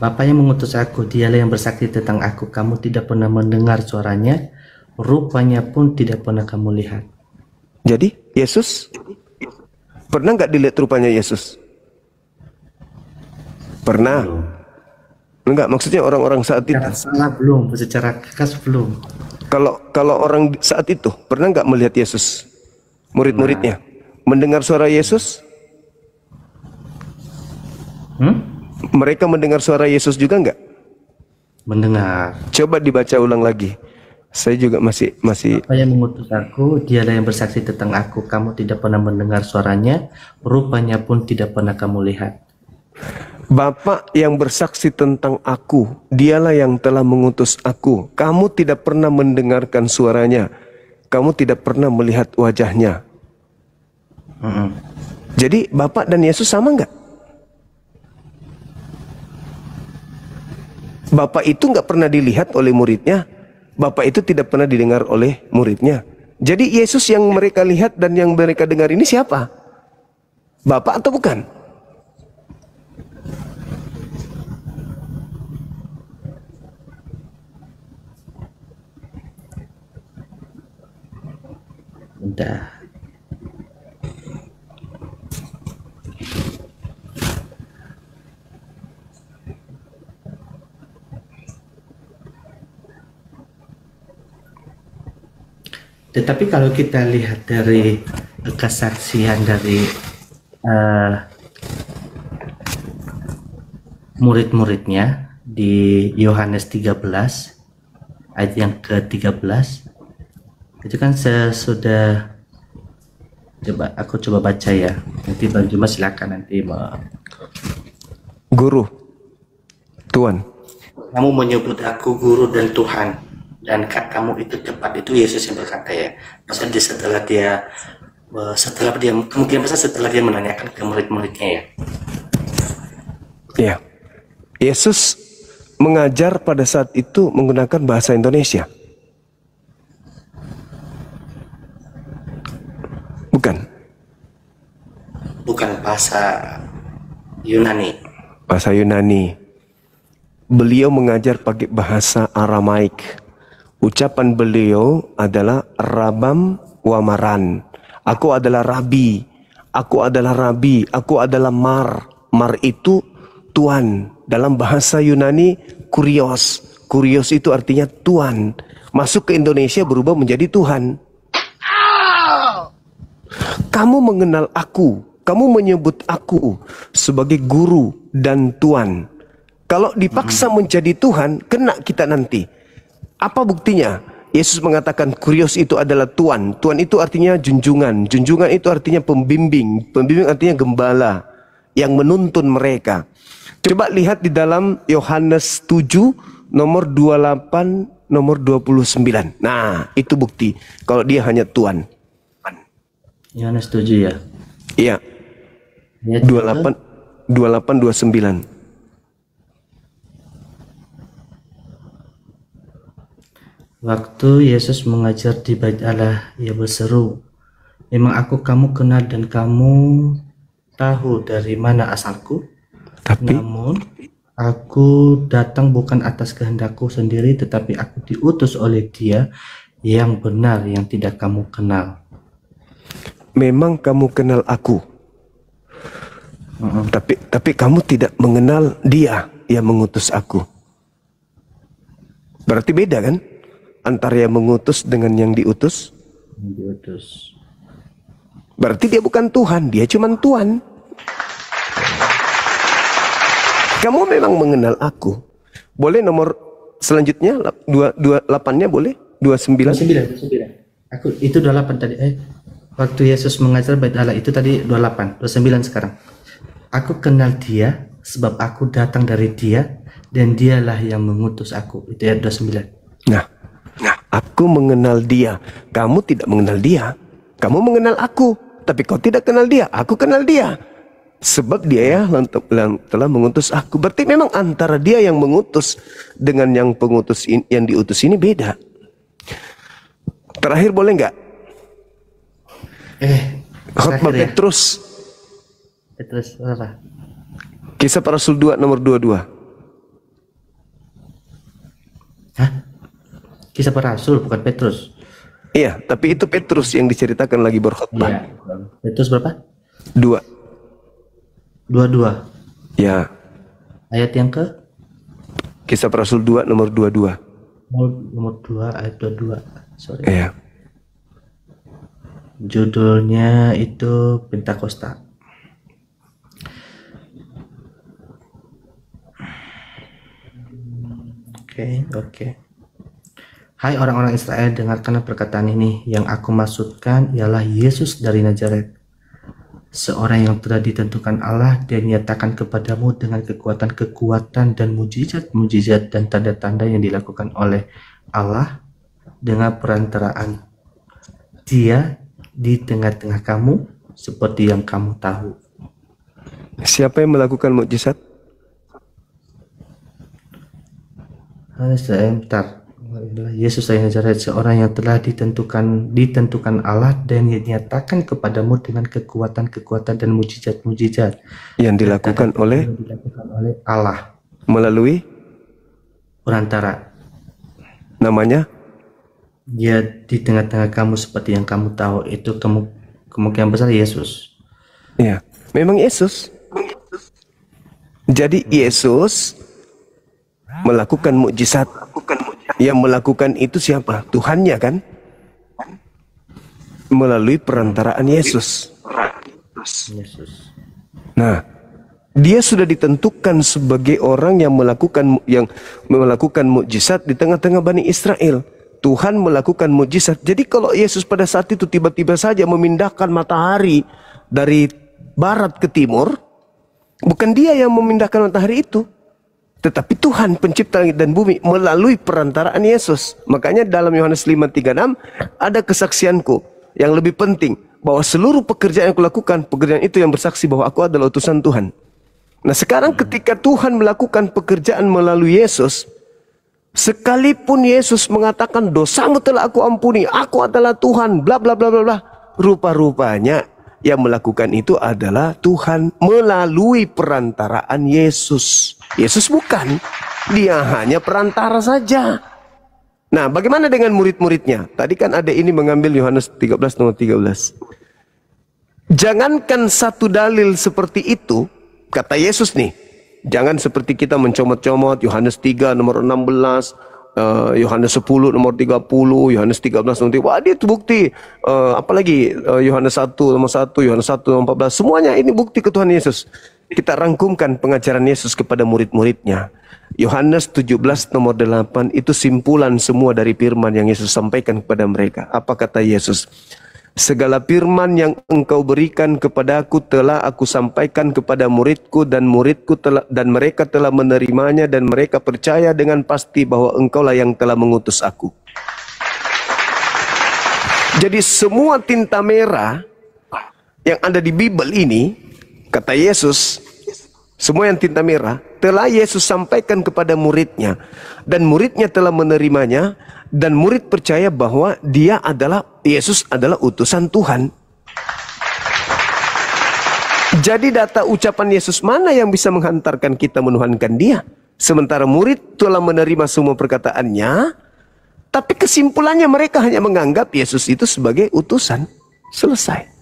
Bapa yang mengutus aku, Dialah yang bersaksi tentang aku. Kamu tidak pernah mendengar suaranya, rupanya pun tidak pernah kamu lihat. Jadi Yesus pernah nggak dilihat rupanya Yesus? Pernah. Enggak, maksudnya orang-orang saat itu. Secara khas belum. Kalau orang saat itu pernah nggak melihat Yesus? Murid-muridnya mendengar suara Yesus? Mereka mendengar suara Yesus juga nggak? Mendengar. Coba dibaca ulang lagi. Saya juga masih. Apa yang mengutus aku, Dialah yang bersaksi tentang aku. Kamu tidak pernah mendengar suaranya, rupanya pun tidak pernah kamu lihat. Bapa yang bersaksi tentang aku, Dialah yang telah mengutus aku. Kamu tidak pernah mendengarkan suaranya, kamu tidak pernah melihat wajahnya. Jadi Bapak dan Yesus sama nggak? Bapak itu nggak pernah dilihat oleh muridnya. Bapak itu tidak pernah didengar oleh muridnya. Jadi Yesus yang mereka lihat dan yang mereka dengar ini siapa? Bapak atau bukan? Udah. Tetapi kalau kita lihat dari kesaksian dari murid-muridnya di Yohanes 13 ayat yang ke-13, itu kan sesudah aku coba baca ya. Nanti Bang Juma silakan nanti Guru, Tuhan. kamu menyebut aku guru dan Tuhan, dan kamu itu tepat. Itu Yesus yang berkata ya. Maksudnya setelah dia kemungkinan besar setelah dia menanyakan ke murid-muridnya ya. Ya, Yesus mengajar pada saat itu menggunakan bahasa Indonesia. Bukan bahasa Yunani. Bahasa Yunani. Beliau mengajar pakai bahasa Aramaik. Ucapan beliau adalah Rabam Wamaran. Aku adalah Rabi. Aku adalah Rabi. Aku adalah Mar. Mar itu Tuan. Dalam bahasa Yunani Kurios. Kurios itu artinya Tuan. Masuk ke Indonesia berubah menjadi Tuhan. Kamu mengenal aku. Kamu menyebut aku sebagai guru dan Tuan. Kalau dipaksa menjadi Tuhan, kena kita nanti. Apa buktinya? Yesus mengatakan Kurios itu adalah Tuan. Tuan itu artinya junjungan. Junjungan itu artinya pembimbing. Pembimbing artinya gembala yang menuntun mereka. Coba lihat di dalam Yohanes 7 nomor 28 nomor 29. Nah, itu bukti kalau dia hanya Tuan. Yohanes 7 ya. Iya. 28 29. Waktu Yesus mengajar di Bait Allah, ia berseru, "Memang aku kamu kenal dan kamu tahu dari mana asalku. Namun aku datang bukan atas kehendakku sendiri, tetapi aku diutus oleh Dia yang benar yang tidak kamu kenal." Memang kamu kenal aku. Tapi kamu tidak mengenal Dia yang mengutus aku. Berarti beda kan? Antara yang mengutus dengan yang diutus. Berarti dia bukan Tuhan, dia cuma Tuan. Kamu memang mengenal aku. Boleh nomor selanjutnya 28-nya boleh? 29. Aku itu 28 tadi. Waktu Yesus mengajar Bait Allah itu tadi 28, 29 sekarang. Aku kenal Dia sebab aku datang dari Dia dan Dialah yang mengutus aku. Itu ayat 29. Nah, aku mengenal Dia. Kamu tidak mengenal Dia. Kamu mengenal aku, tapi kau tidak kenal Dia. Aku kenal Dia. Sebab Dia yang telah mengutus aku. Berarti memang antara Dia yang mengutus dengan yang yang diutus ini beda. Terakhir boleh nggak? Khotbah ya? Petrus apa? Kisah Para Rasul 2 nomor 22. Hah? Kisah Para Rasul bukan Petrus. Iya, tapi itu Petrus yang diceritakan lagi berkhotbah. Iya. Petrus berapa? 2. 22. Ya. Ayat yang ke? Kisah Para Rasul 2 nomor 22. Nomor 2 ayat 22. Sorry. Iya. Judulnya itu Pentakosta. Oke. Hai orang-orang Israel, dengarkanlah perkataan ini. Yang aku maksudkan ialah Yesus dari Nazaret, seorang yang telah ditentukan Allah dan nyatakan kepadamu dengan kekuatan dan mujizat dan tanda-tanda yang dilakukan oleh Allah dengan perantaraan Dia di tengah-tengah kamu, seperti yang kamu tahu. Siapa yang melakukan mukjizat? Yesus dari Nazaret, seorang yang telah ditentukan Allah dan dinyatakan kepadamu dengan kekuatan dan mujizat-mujizat Yang dilakukan oleh Allah melalui perantara. namanya? Dia di tengah-tengah kamu seperti yang kamu tahu. Itu kemungkinan besar Yesus. Iya, memang Yesus. Jadi Yesus melakukan mukjizat. Yang melakukan itu siapa? Tuhannya kan? Melalui perantaraan Yesus. Nah, dia sudah ditentukan sebagai orang yang melakukan mukjizat di tengah-tengah Bani Israel. Tuhan melakukan mukjizat. Jadi kalau Yesus pada saat itu tiba-tiba saja memindahkan matahari dari barat ke timur, bukan dia yang memindahkan matahari itu, tetapi Tuhan pencipta langit dan bumi melalui perantaraan Yesus. Makanya dalam Yohanes 5:36 ada kesaksianku yang lebih penting, bahwa seluruh pekerjaan yang aku lakukan, pekerjaan itu yang bersaksi bahwa aku adalah utusan Tuhan. Nah sekarang ketika Tuhan melakukan pekerjaan melalui Yesus, sekalipun Yesus mengatakan dosamu telah aku ampuni, aku adalah Tuhan, bla bla bla bla bla, rupa-rupanya yang melakukan itu adalah Tuhan melalui perantaraan Yesus. Yesus bukan, dia hanya perantara saja. Nah, bagaimana dengan murid-muridnya? Tadi kan ada ini mengambil Yohanes 13 nomor 13. Jangankan satu dalil seperti itu, kata Yesus nih, jangan seperti kita mencomot-comot Yohanes 3 nomor 16, Yohanes 10 nomor 30, Yohanes 13 nomor 3. Wah, dia itu bukti. Apalagi Yohanes 1 nomor 1, Yohanes 1 nomor 14. Semuanya ini bukti ke Tuhan Yesus. Kita rangkumkan pengajaran Yesus kepada murid-muridnya. Yohanes 17 nomor 8 itu simpulan semua dari firman yang Yesus sampaikan kepada mereka. Apa kata Yesus? Segala firman yang engkau berikan kepadaku telah aku sampaikan kepada muridku, dan mereka telah menerimanya, dan mereka percaya dengan pasti bahwa engkaulah yang telah mengutus aku. Jadi semua tinta merah yang ada di Bible ini, kata Yesus, semua yang tinta merah telah Yesus sampaikan kepada muridnya, dan muridnya telah menerimanya, dan murid percaya bahwa Yesus adalah utusan Tuhan. Jadi data ucapan Yesus mana yang bisa menghantarkan kita menuhankan dia? Sementara murid telah menerima semua perkataannya, tapi kesimpulannya mereka hanya menganggap Yesus itu sebagai utusan. Selesai.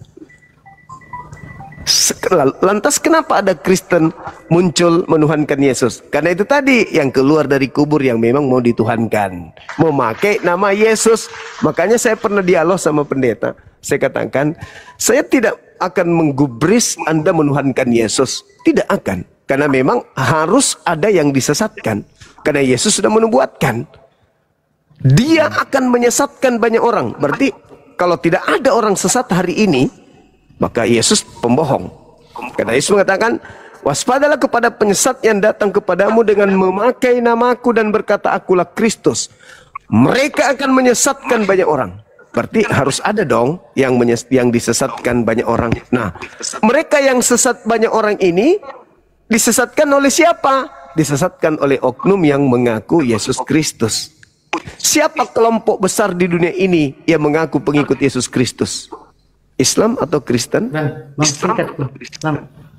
Lantas kenapa ada Kristen muncul menuhankan Yesus? Karena itu tadi, yang keluar dari kubur yang memang mau dituhankan, memakai nama Yesus. Makanya saya pernah dialog sama pendeta. Saya katakan, saya tidak akan menggubris Anda menuhankan Yesus. Tidak akan. Karena memang harus ada yang disesatkan. Karena Yesus sudah menubuatkan, dia akan menyesatkan banyak orang. Berarti kalau tidak ada orang sesat hari ini, maka Yesus pembohong. Karena Yesus mengatakan, waspadalah kepada penyesat yang datang kepadamu dengan memakai namaku dan berkata akulah Kristus. Mereka akan menyesatkan banyak orang. Berarti harus ada dong yang disesatkan banyak orang. Nah, mereka yang sesat banyak orang ini disesatkan oleh siapa? Disesatkan oleh oknum yang mengaku Yesus Kristus. Siapa kelompok besar di dunia ini yang mengaku pengikut Yesus Kristus? Islam atau Kristen? Bang,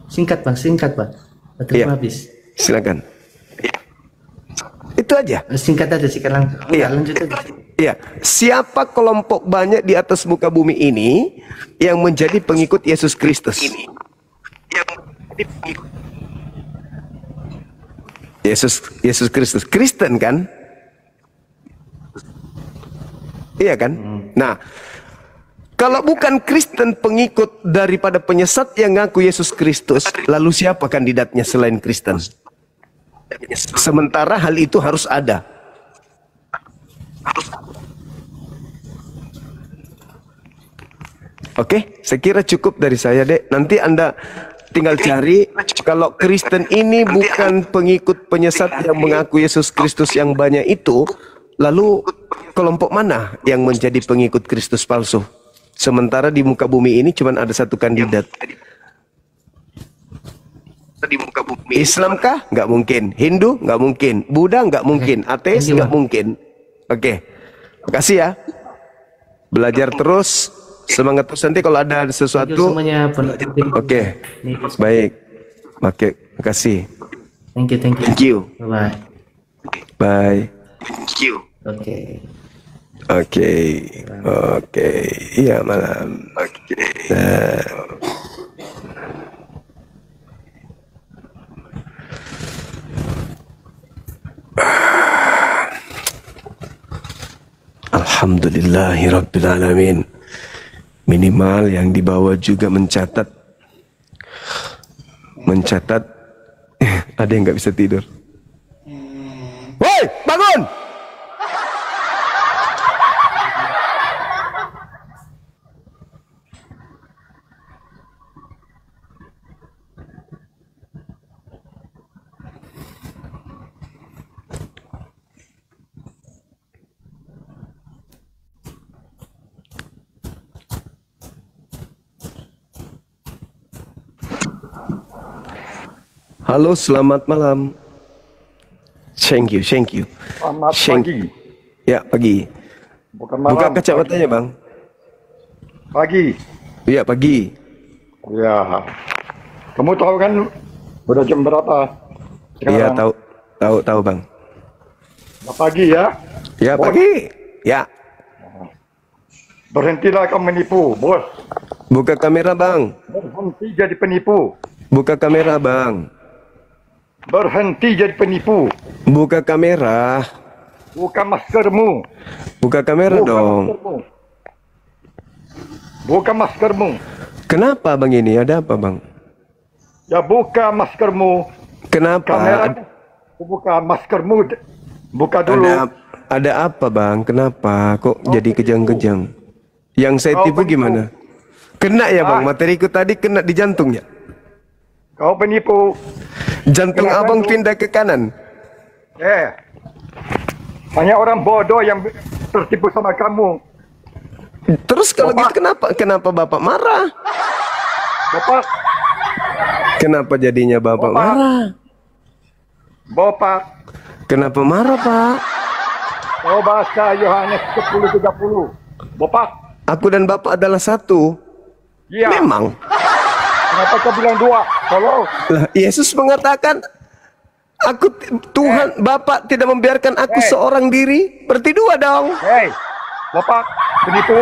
singkat bang. Iya, habis. Silakan. Itu aja. Singkat aja, langsung. Iya. Lanjut aja. Iya. Siapa kelompok banyak di atas muka bumi ini yang menjadi pengikut Yesus Kristus? Yesus Kristus. Kristen kan? Iya kan? Nah, kalau bukan Kristen pengikut daripada penyesat yang ngaku Yesus Kristus, lalu siapa kandidatnya selain Kristen? Sementara hal itu harus ada. Oke, saya kira cukup dari saya, Dek. Nanti Anda tinggal cari, kalau Kristen ini bukan pengikut penyesat yang mengaku Yesus Kristus yang banyak itu, lalu kelompok mana yang menjadi pengikut Kristus palsu? Sementara di muka bumi ini cuma ada satu kandidat. Di muka bumi. Islam kah? Nggak mungkin. Hindu? Nggak mungkin. Buddha? Nggak mungkin. Ateis? Nggak mungkin. Oke. Makasih ya. Belajar terus. Semangat terus, nanti kalau ada sesuatu. Oke. Baik. Oke. Makasih. Thank you. Thank you. Bye. Bye. Thank you. Oke. Oke. Iya, malam. Oke. Alhamdulillahirrabbilalamin. Minimal yang di bawah juga mencatat. Ada yang nggak bisa tidur. Woi, bangun! Halo, selamat malam. Thank you. Selamat pagi. Ya, pagi. Bukan malam. Buka kacamatanya, Bang. Pagi. Iya, pagi. Ya. Kamu tahu kan udah jam berapa? Iya, tahu, Bang. Pagi ya? Ya, Bos. pagi. Ya. Berhentilah kamu menipu, bos. Buka kamera, Bang. Berhenti jadi penipu. Buka kamera, Bang. Berhenti jadi penipu. Buka kamera. Buka maskermu. Buka kamera dong. Maskermu. Buka maskermu. Kenapa, Bang, ini? Ada apa, Bang? Ya, buka maskermu. Kenapa? Kamera. Buka maskermu. Buka dulu. Ada apa, Bang? Kenapa kok jadi kejang-kejang? Yang saya tipu gimana? Kena ya, Bang? Materiku tadi kena di jantungnya. Kau penipu. Jantung abang pindah ke kanan. Hanya orang bodoh yang tertipu sama kamu. Terus kalau gitu kenapa Bapak marah? Bapak. Kenapa jadinya Bapak marah? Bapak. Kenapa marah, Pak? Kau baca Yohanes 10:30. Bapak. Aku dan Bapak adalah satu. Iya. Memang. Kenapa kau bilang dua? Tolong. Lah, Yesus mengatakan, Tuhan Bapak tidak membiarkan aku seorang diri. Berarti dua dong. Bapak penipu.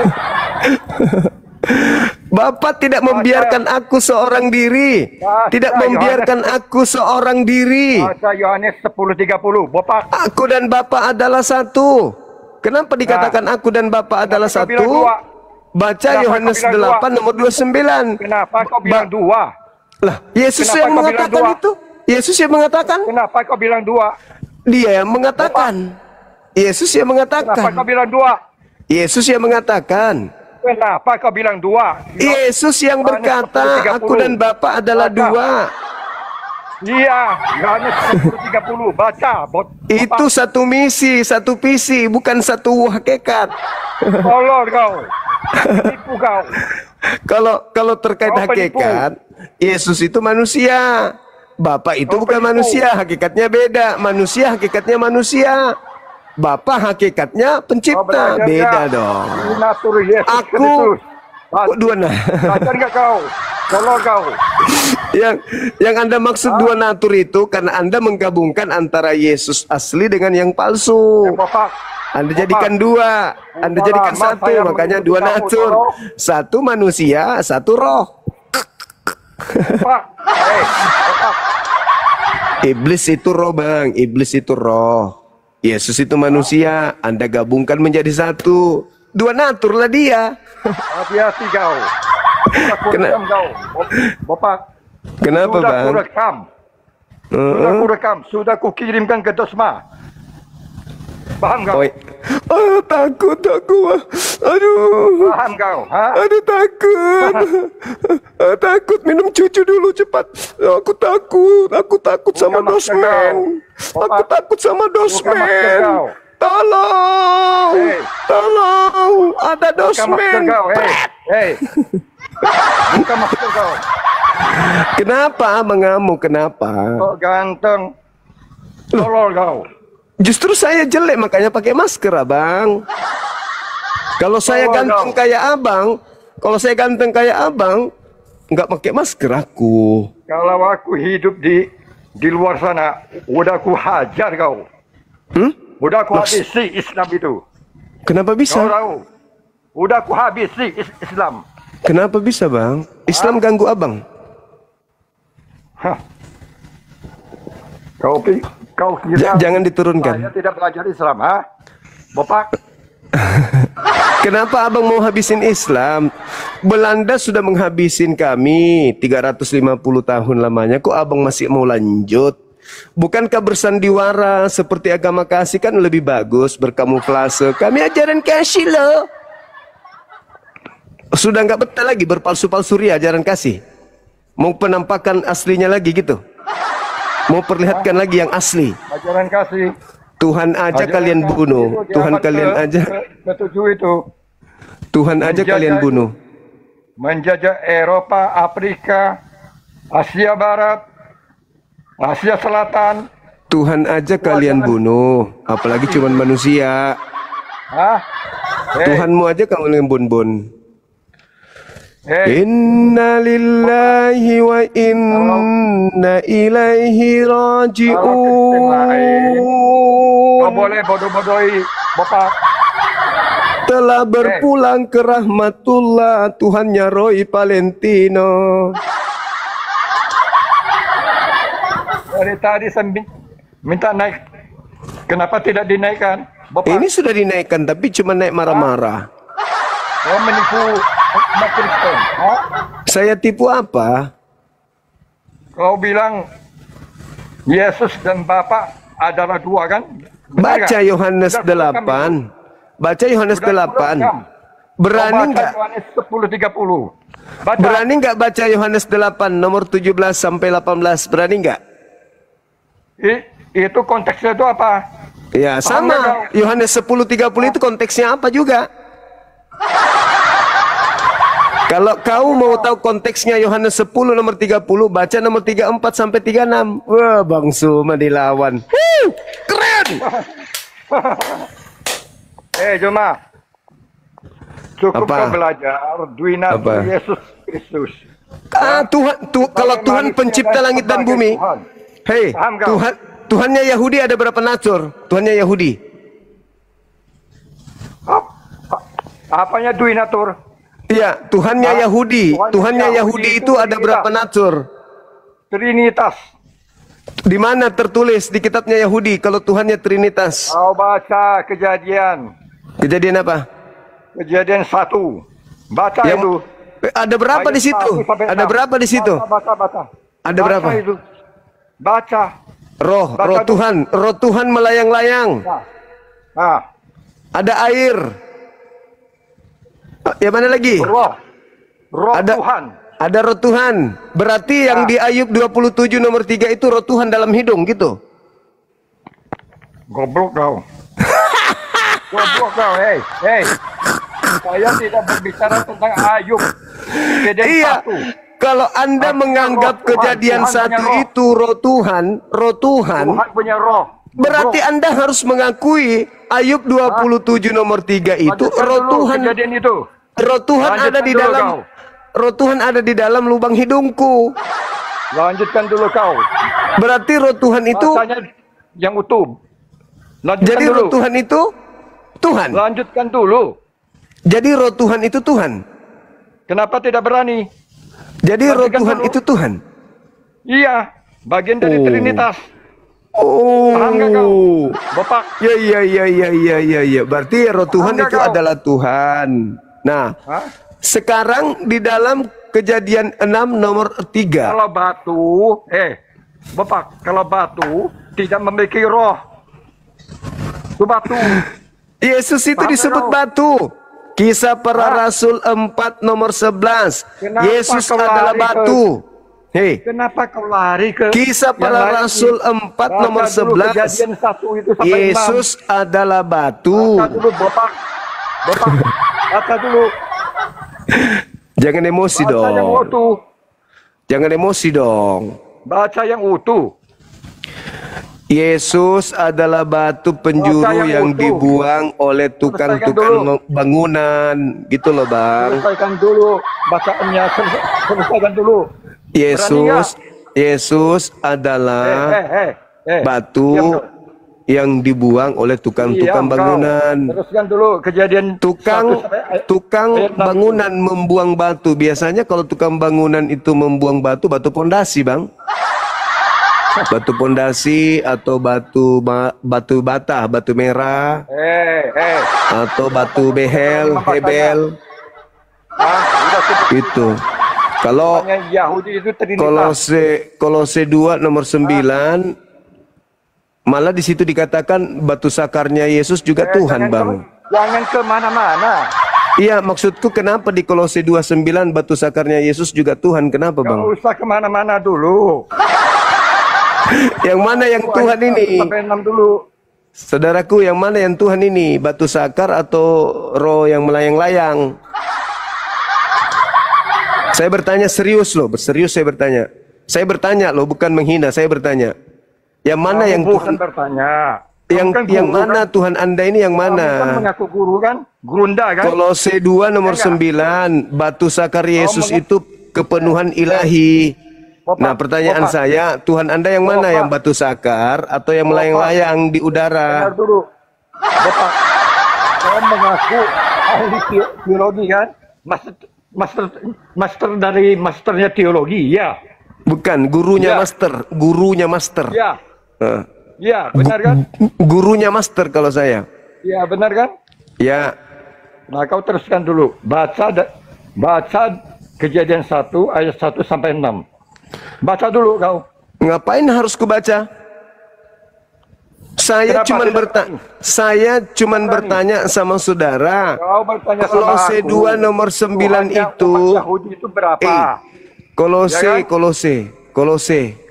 Bapak tidak membiarkan aku seorang diri. Tidak membiarkan aku seorang diri. Baca Yohanes 10:30. Bapak. Aku dan Bapak adalah satu. Kenapa dikatakan aku dan Bapak adalah satu? Baca Yohanes 8 nomor 29. Kenapa kau bilang dua? Lah, Yesus yang mengatakan itu. Yesus yang mengatakan. Kenapa kau bilang dua? Dia yang mengatakan. Yesus yang mengatakan. Kenapa kau bilang dua? Yesus yang mengatakan. Kenapa kau bilang dua? Yesus yang berkata, aku dan Bapa adalah dua. Iya, Yohanes 10:30. Baca. Itu satu misi, satu visi, bukan satu hakikat. Tolong kau. Tipu kau. Kalau terkait hakikat, Yesus itu manusia. Bapak itu bukan manusia, hakikatnya beda. Manusia, hakikatnya manusia. Bapak hakikatnya pencipta, beda dong. Aku dua Belajar nggak kau? Tolong kau. Yang Anda maksud dua natur itu karena Anda menggabungkan antara Yesus asli dengan yang palsu. Anda jadikan dua, Anda jadikan satu, makanya dua natur. Satu manusia, satu roh. Iblis itu roh, Bang. Iblis itu roh. Yesus itu manusia. Anda gabungkan menjadi satu. Dua natur lah dia. Hati-hati kau. Bapak. Kenapa, Bang? Sudah kurekam. Sudah kukirimkan ke Dosma. Paham kau? Takut aku. Aduh. Paham kau? Aduh, takut. Takut, minum cucu dulu cepat. Aku takut sama dosmen. Aku takut sama dosmen. Tolong! Hei. Tolong! Ada Buka masker dosmen! kau, hei. Buka masker kau. Kenapa mengamuk? Kenapa? Kau ganteng. Tolol kau. Justru saya jelek makanya pakai masker, Abang. Kalau saya ganteng kayak abang, nggak pakai masker aku. Kalau aku hidup di luar sana, udah aku hajar kau. Udah aku habisi Islam itu. Kenapa bisa? Kau tahu? Udah aku habisi Islam. Kenapa bisa, Bang? Islam ganggu abang? Hah. Kau kira Jangan diturunkan. saya tidak belajar Islam, ha? Bapak, Kenapa abang mau habisin Islam? Belanda sudah menghabisin kami 350 tahun lamanya. Kok abang masih mau lanjut? Bukankah bersandiwara seperti agama kasih kan lebih bagus, berkamuflase? Kami ajaran kasih loh. Sudah nggak betah lagi berpalsu-palsu ria ajaran kasih. Mau penampakan aslinya lagi gitu. Mau perlihatkan lagi yang asli. ajaran kasih. Tuhan aja Ajaran kalian kasih bunuh. itu di Tuhan abad kalian aja. Ketujuh itu Tuhan aja Menjajah kalian bunuh. menjajah Eropa, Afrika, Asia Barat, Asia Selatan. Tuhan aja kalian bunuh. Apalagi cuman manusia. Hah? Hei, Tuhanmu aja kamu yang bun-bun. hei, Inna lillahi wa inna ilaihi raji'un. kau boleh bodoh-bodohi Bapak. Telah berpulang ke rahmatullah Tuhannya Roy Valentino. Dari tadi saya minta naik. Kenapa tidak dinaikkan? Bapak, Ini sudah dinaikkan tapi cuma naik marah-marah. kau menipu umat Kristen. Hah? Saya tipu apa? Kau bilang Yesus dan Bapa adalah dua kan? Benar Baca nggak? Yohanes Sudah rekam itu. 8. Baca Yohanes Sudah 8. rekam. Berani Kau baca nggak? Yohanes 10:30. Baca. Berani nggak baca Yohanes 8 nomor 17 sampai 18? Berani nggak? Itu konteksnya itu apa? Ya Paham nggak sama. Yohanes 10:30 itu konteksnya apa juga? Kalau kau mau tahu konteksnya Yohanes 10 nomor 30, baca nomor 34 sampai 36. Wah, Bang Suma dilawan. Keren. Joma. Cukup Apa? kau belajar Duina Apa? Yesus Kristus. Kalau Tuhan pencipta langit dan bumi. Tuhan. Hei, Paham kau? Tuhannya Yahudi ada berapa natur? Tuhannya Yahudi. Apanya Duinatur? Iya, Tuhannya Yahudi. Tuhannya Yahudi itu ada berapa natur? Trinitas. Di mana tertulis di kitabnya Yahudi kalau Tuhannya Trinitas? Kau baca Kejadian. Kejadian apa? Kejadian 1. Baca itu. Ada berapa di situ? Ayat 1 sampai Ada 6. berapa di situ? Baca. Ada Baca berapa? Itu. Baca. Roh Baca Roh Tuhan melayang-layang. Nah, Ada air. Yang mana lagi? roh Ada Tuhan. Ada roh Tuhan. Berarti yang di Ayub 27 nomor 3 itu roh Tuhan dalam hidung gitu. Goblok kau. Goblok kau, hei. Saya tidak berbicara tentang Ayub. Kejadian Iya. 1. Kalau Anda Artinya menganggap roh Tuhan, kejadian Tuhan satu punya roh. itu roh Tuhan, Tuhan punya roh. berarti Goblok. Anda harus mengakui Ayub 27 nomor 3 itu Lanjutkan roh dulu Tuhan. Kejadian itu. Roh Tuhan Lanjutkan ada di dulu dalam. kau. Roh Tuhan ada di dalam lubang hidungku. Lanjutkan dulu kau. Berarti roh Tuhan itu, Bahasanya yang utuh. Lanjutkan jadi dulu. roh Tuhan itu Tuhan. Lanjutkan dulu. Jadi roh Tuhan itu Tuhan. Kenapa tidak berani? Jadi roh Lanjutkan Tuhan dulu. itu Tuhan. Iya, bagian dari Oh. Trinitas. Oh. Paham nggak kau? Bapak, Ya. Berarti roh Tuhan nggak itu kau? adalah Tuhan. Nah, hah? sekarang di dalam Kejadian 6 nomor 3. Kalau batu, Bapak, kalau batu tidak memiliki roh. Itu batu. Yesus itu Paham disebut nggak kau? batu. Kisah para Rasul 4 nomor 11. Kenapa Yesus kau adalah lari ke- batu. Hei, Kenapa kau lari ke Kisah yang Para lain? Rasul 4 nomor Baca dulu 11. Kejadian 1 itu sampai 6. Yesus adalah batu. Baca dulu, Bapak. Baca dulu. Jangan emosi Baca yang dong. utuh. Jangan emosi dong. Baca yang utuh. Yesus adalah batu Baca penjuru yang yang utuh. dibuang oleh tukang-tukang bangunan. Gitu loh, Bang. Selesaikan dulu bacaannya. Selesaikan dulu. Yesus adalah batu Diam dulu. yang dibuang oleh tukang-tukang Diam, kau. bangunan. Teruskan dulu kejadian Tukang 1 sampai tukang ayat 6. bangunan membuang batu. Biasanya kalau tukang bangunan itu membuang batu, batu pondasi, Bang. Batu pondasi atau batu bata, batu merah atau batu hebel Sudah sebut itu. Kalau namanya Yahudi itu Trinitas. Kolose 2 nomor 9 malah di situ dikatakan batu sakarnya Yesus juga Tuhan, Bang. Jangan kemana-mana. Iya, maksudku kenapa di Kolose 2:9 batu sakarnya Yesus juga Tuhan? Kenapa, Bang? Gak usah kemana-mana dulu. Yang mana yang Tuhan ini? Sampai 6 dulu. Saudaraku, yang mana yang Tuhan ini? Batu sakar atau roh yang melayang-layang? Saya bertanya serius loh, serius saya bertanya. Saya bertanya loh, bukan menghina, saya bertanya. Yang mana Kamu yang bukan Tuhan? bertanya. Yang Kamu kan yang guru, mana kan? Tuhan Anda ini yang Kamu kan mana? mengaku guru kan? Grunda kan? Kolose 2 nomor Enggak. 9, batu sakar Yesus mengaku- itu kepenuhan ilahi. Bapak, Nah, pertanyaan Bapak. saya, Tuhan Anda yang mana? Bapak. Yang batu sakar atau yang Bapak. melayang-layang di Dengar udara? dulu. Bapak, saya mengaku ahli teologi kan? Master dari masternya teologi, ya. Bukan, gurunya Ya. master, gurunya master. Ya, Eh, ya, benar kan? gurunya master kalau saya. Ya, benar kan? Ya, Nah, kau teruskan dulu. Baca Kejadian 1 ayat 1 sampai 6. Baca dulu kau. ngapain harus kubaca? Saya Kenapa cuman tidak bertanya, berani? saya cuman Berani. bertanya sama saudara. Kau bertanya sama Kolose aku. 2 nomor 9 Tuhannya itu. umat Yahudi itu berapa? Kolose, Ya kan?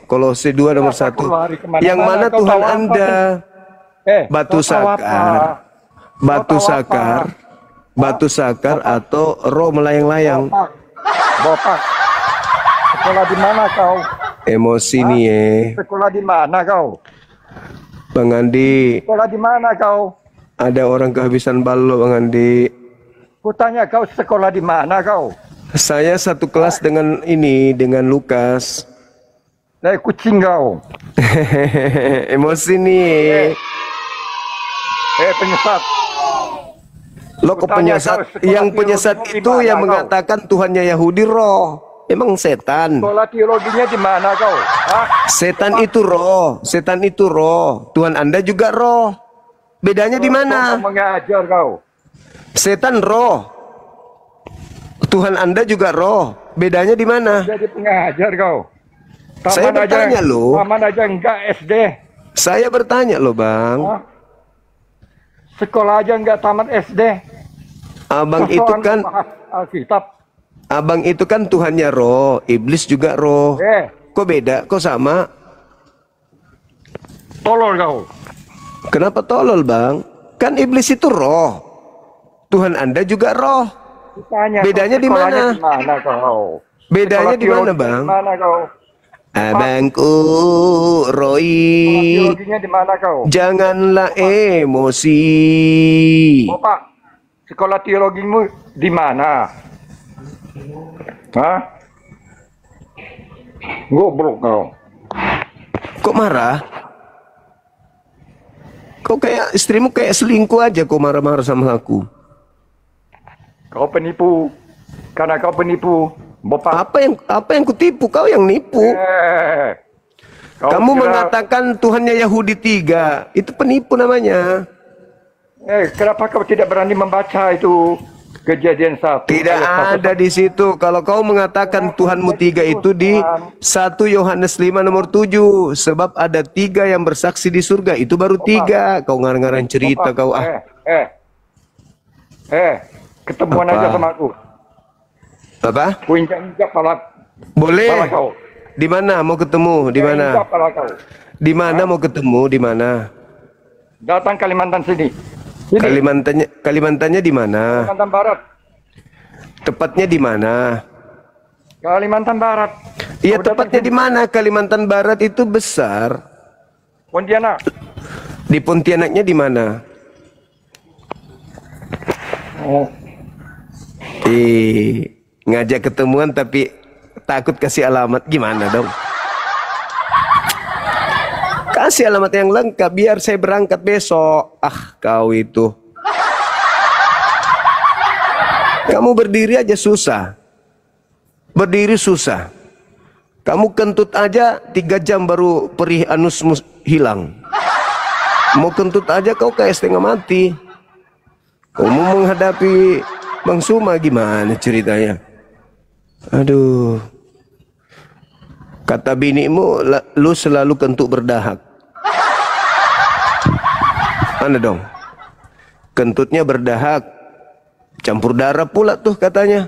Kolose 2 nomor Kenapa 1. kau lari kemana-mana? Yang mana Kau Tuhan tahu apa Anda? Batu kau tahu apa? sakar, batu Kau tahu sakar, apa? batu sakar atau roh melayang-layang. Bapak, sekolah di mana kau? Emosi nih ya. Sekolah di mana kau? Bang Andi, Sekolah di mana kau? ada orang kehabisan balok, Bang Andi. Kutanya kau sekolah di mana kau? Saya satu kelas dengan Lukas. Kucing kau. Emosi nih. Penyesat. Lo kok Kutanya penyesat? kau sekolah Yang teologi penyesat di itu mana yang kau? mengatakan Tuhannya Yahudi roh. Emang setan. Sekolah teologinya di mana kau? Hah? Setan itu roh. Setan itu roh. Tuhan Anda juga roh. Bedanya di Kau mana? mengajar kau. Setan roh. Tuhan Anda juga roh. Bedanya di mana? Jadi pengajar kau. Saya bertanya loh. Taman aja enggak SD. Saya bertanya loh, Bang. Hah? Sekolah aja enggak tamat SD. Abang itu Persoalan kan bahas Alkitab. Abang itu kan Tuhannya roh, iblis juga roh. Kok beda? Kok sama? Tolol kau. Kenapa tolol, Bang? Kan iblis itu roh. Tuhan Anda juga roh. Tanya, Bedanya di sekolahnya mana? Di mana kau? Bedanya Sekolah di mana, teologi Bang? Di mana kau? Abangku Sekolah Roy, teologinya di mana kau? janganlah emosi. Bapak, sekolah teologimu di mana? Hah? Goblok kau. Kok marah? Kok kayak istrimu kayak selingkuh aja kok marah-marah sama aku. Kau penipu. Karena kau penipu. Bapak. Apa yang kutipu? Kau yang nipu. Kau Kamu kira- mengatakan Tuhannya Yahudi 3. Itu penipu namanya. Kenapa kau tidak berani membaca itu Kejadian 1? Tidak ayat 1 ada di situ. Kalau kau mengatakan Tuhanmu 3 itu di 1 Yohanes 5 nomor 7. Sebab ada 3 yang bersaksi di surga. Itu baru 3. Kau ngarang-ngarang cerita kau. ketemuan Apa? aja sama aku. Apa? Ku injak-injak pala Boleh. kau. Di mana mau ketemu? Di mana? Siapalah kau? Di mana mau ketemu? Di mana? Datang Kalimantan sini. Sini. Kalimantannya di mana? Kalimantan Barat. Tepatnya di mana? Kalimantan Barat. Iya, Kau tepatnya datang di mana? Kalimantan Barat itu besar. sini. Pontianak. Di Pontianaknya di mana? Oh. Ngajak ketemuan tapi takut kasih alamat, gimana dong? Kasih alamat yang lengkap biar saya berangkat besok. Ah, kau itu. Kamu berdiri aja susah. Berdiri susah. Kamu kentut aja 3 jam baru perih anusmu hilang. Mau kentut aja kau kayak setengah mati. Kau mau menghadapi Bang Suma gimana ceritanya? Aduh. Kata binimu, lu selalu kentut berdahak. Mana dong? Kentutnya berdahak. Campur darah pula tuh katanya.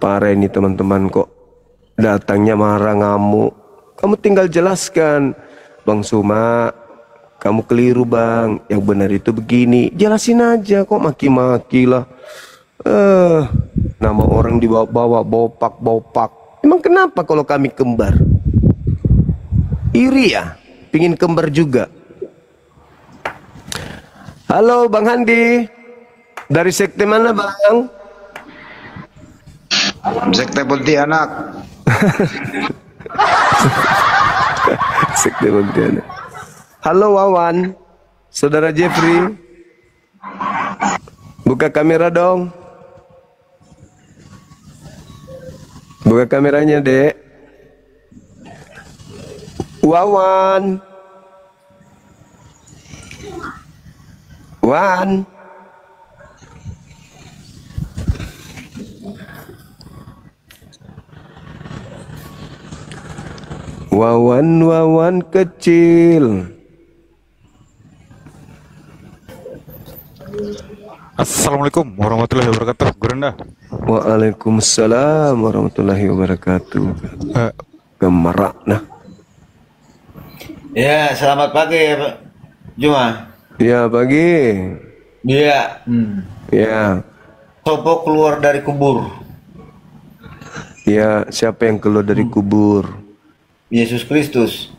Parah ini teman-teman kok. Datangnya marah ngamuk. Kamu tinggal jelaskan. Bang Suma, kamu keliru bang. Yang benar itu begini. Jelasin aja kok maki-maki lah. Nama orang dibawa-bawa bopak-bopak. Emang kenapa kalau kami kembar? Iri ya? Pingin kembar juga. Halo Bang Handi. Dari sekte mana bang? Sekte Pontianak. Sekte Pontianak. Halo Wawan. Saudara Jeffrey. Buka kamera dong. Buka kameranya, Dek. Wawan. Wan. Wawan kecil. Assalamualaikum warahmatullahi wabarakatuh, Gurunda. Waalaikumsalam warahmatullahi wabarakatuh. Gemerak nah. Ya, selamat pagi ya Pak Juma. Ya pagi. Iya. Ya. Sopo keluar dari kubur. Ya, siapa yang keluar dari kubur? Yesus Kristus.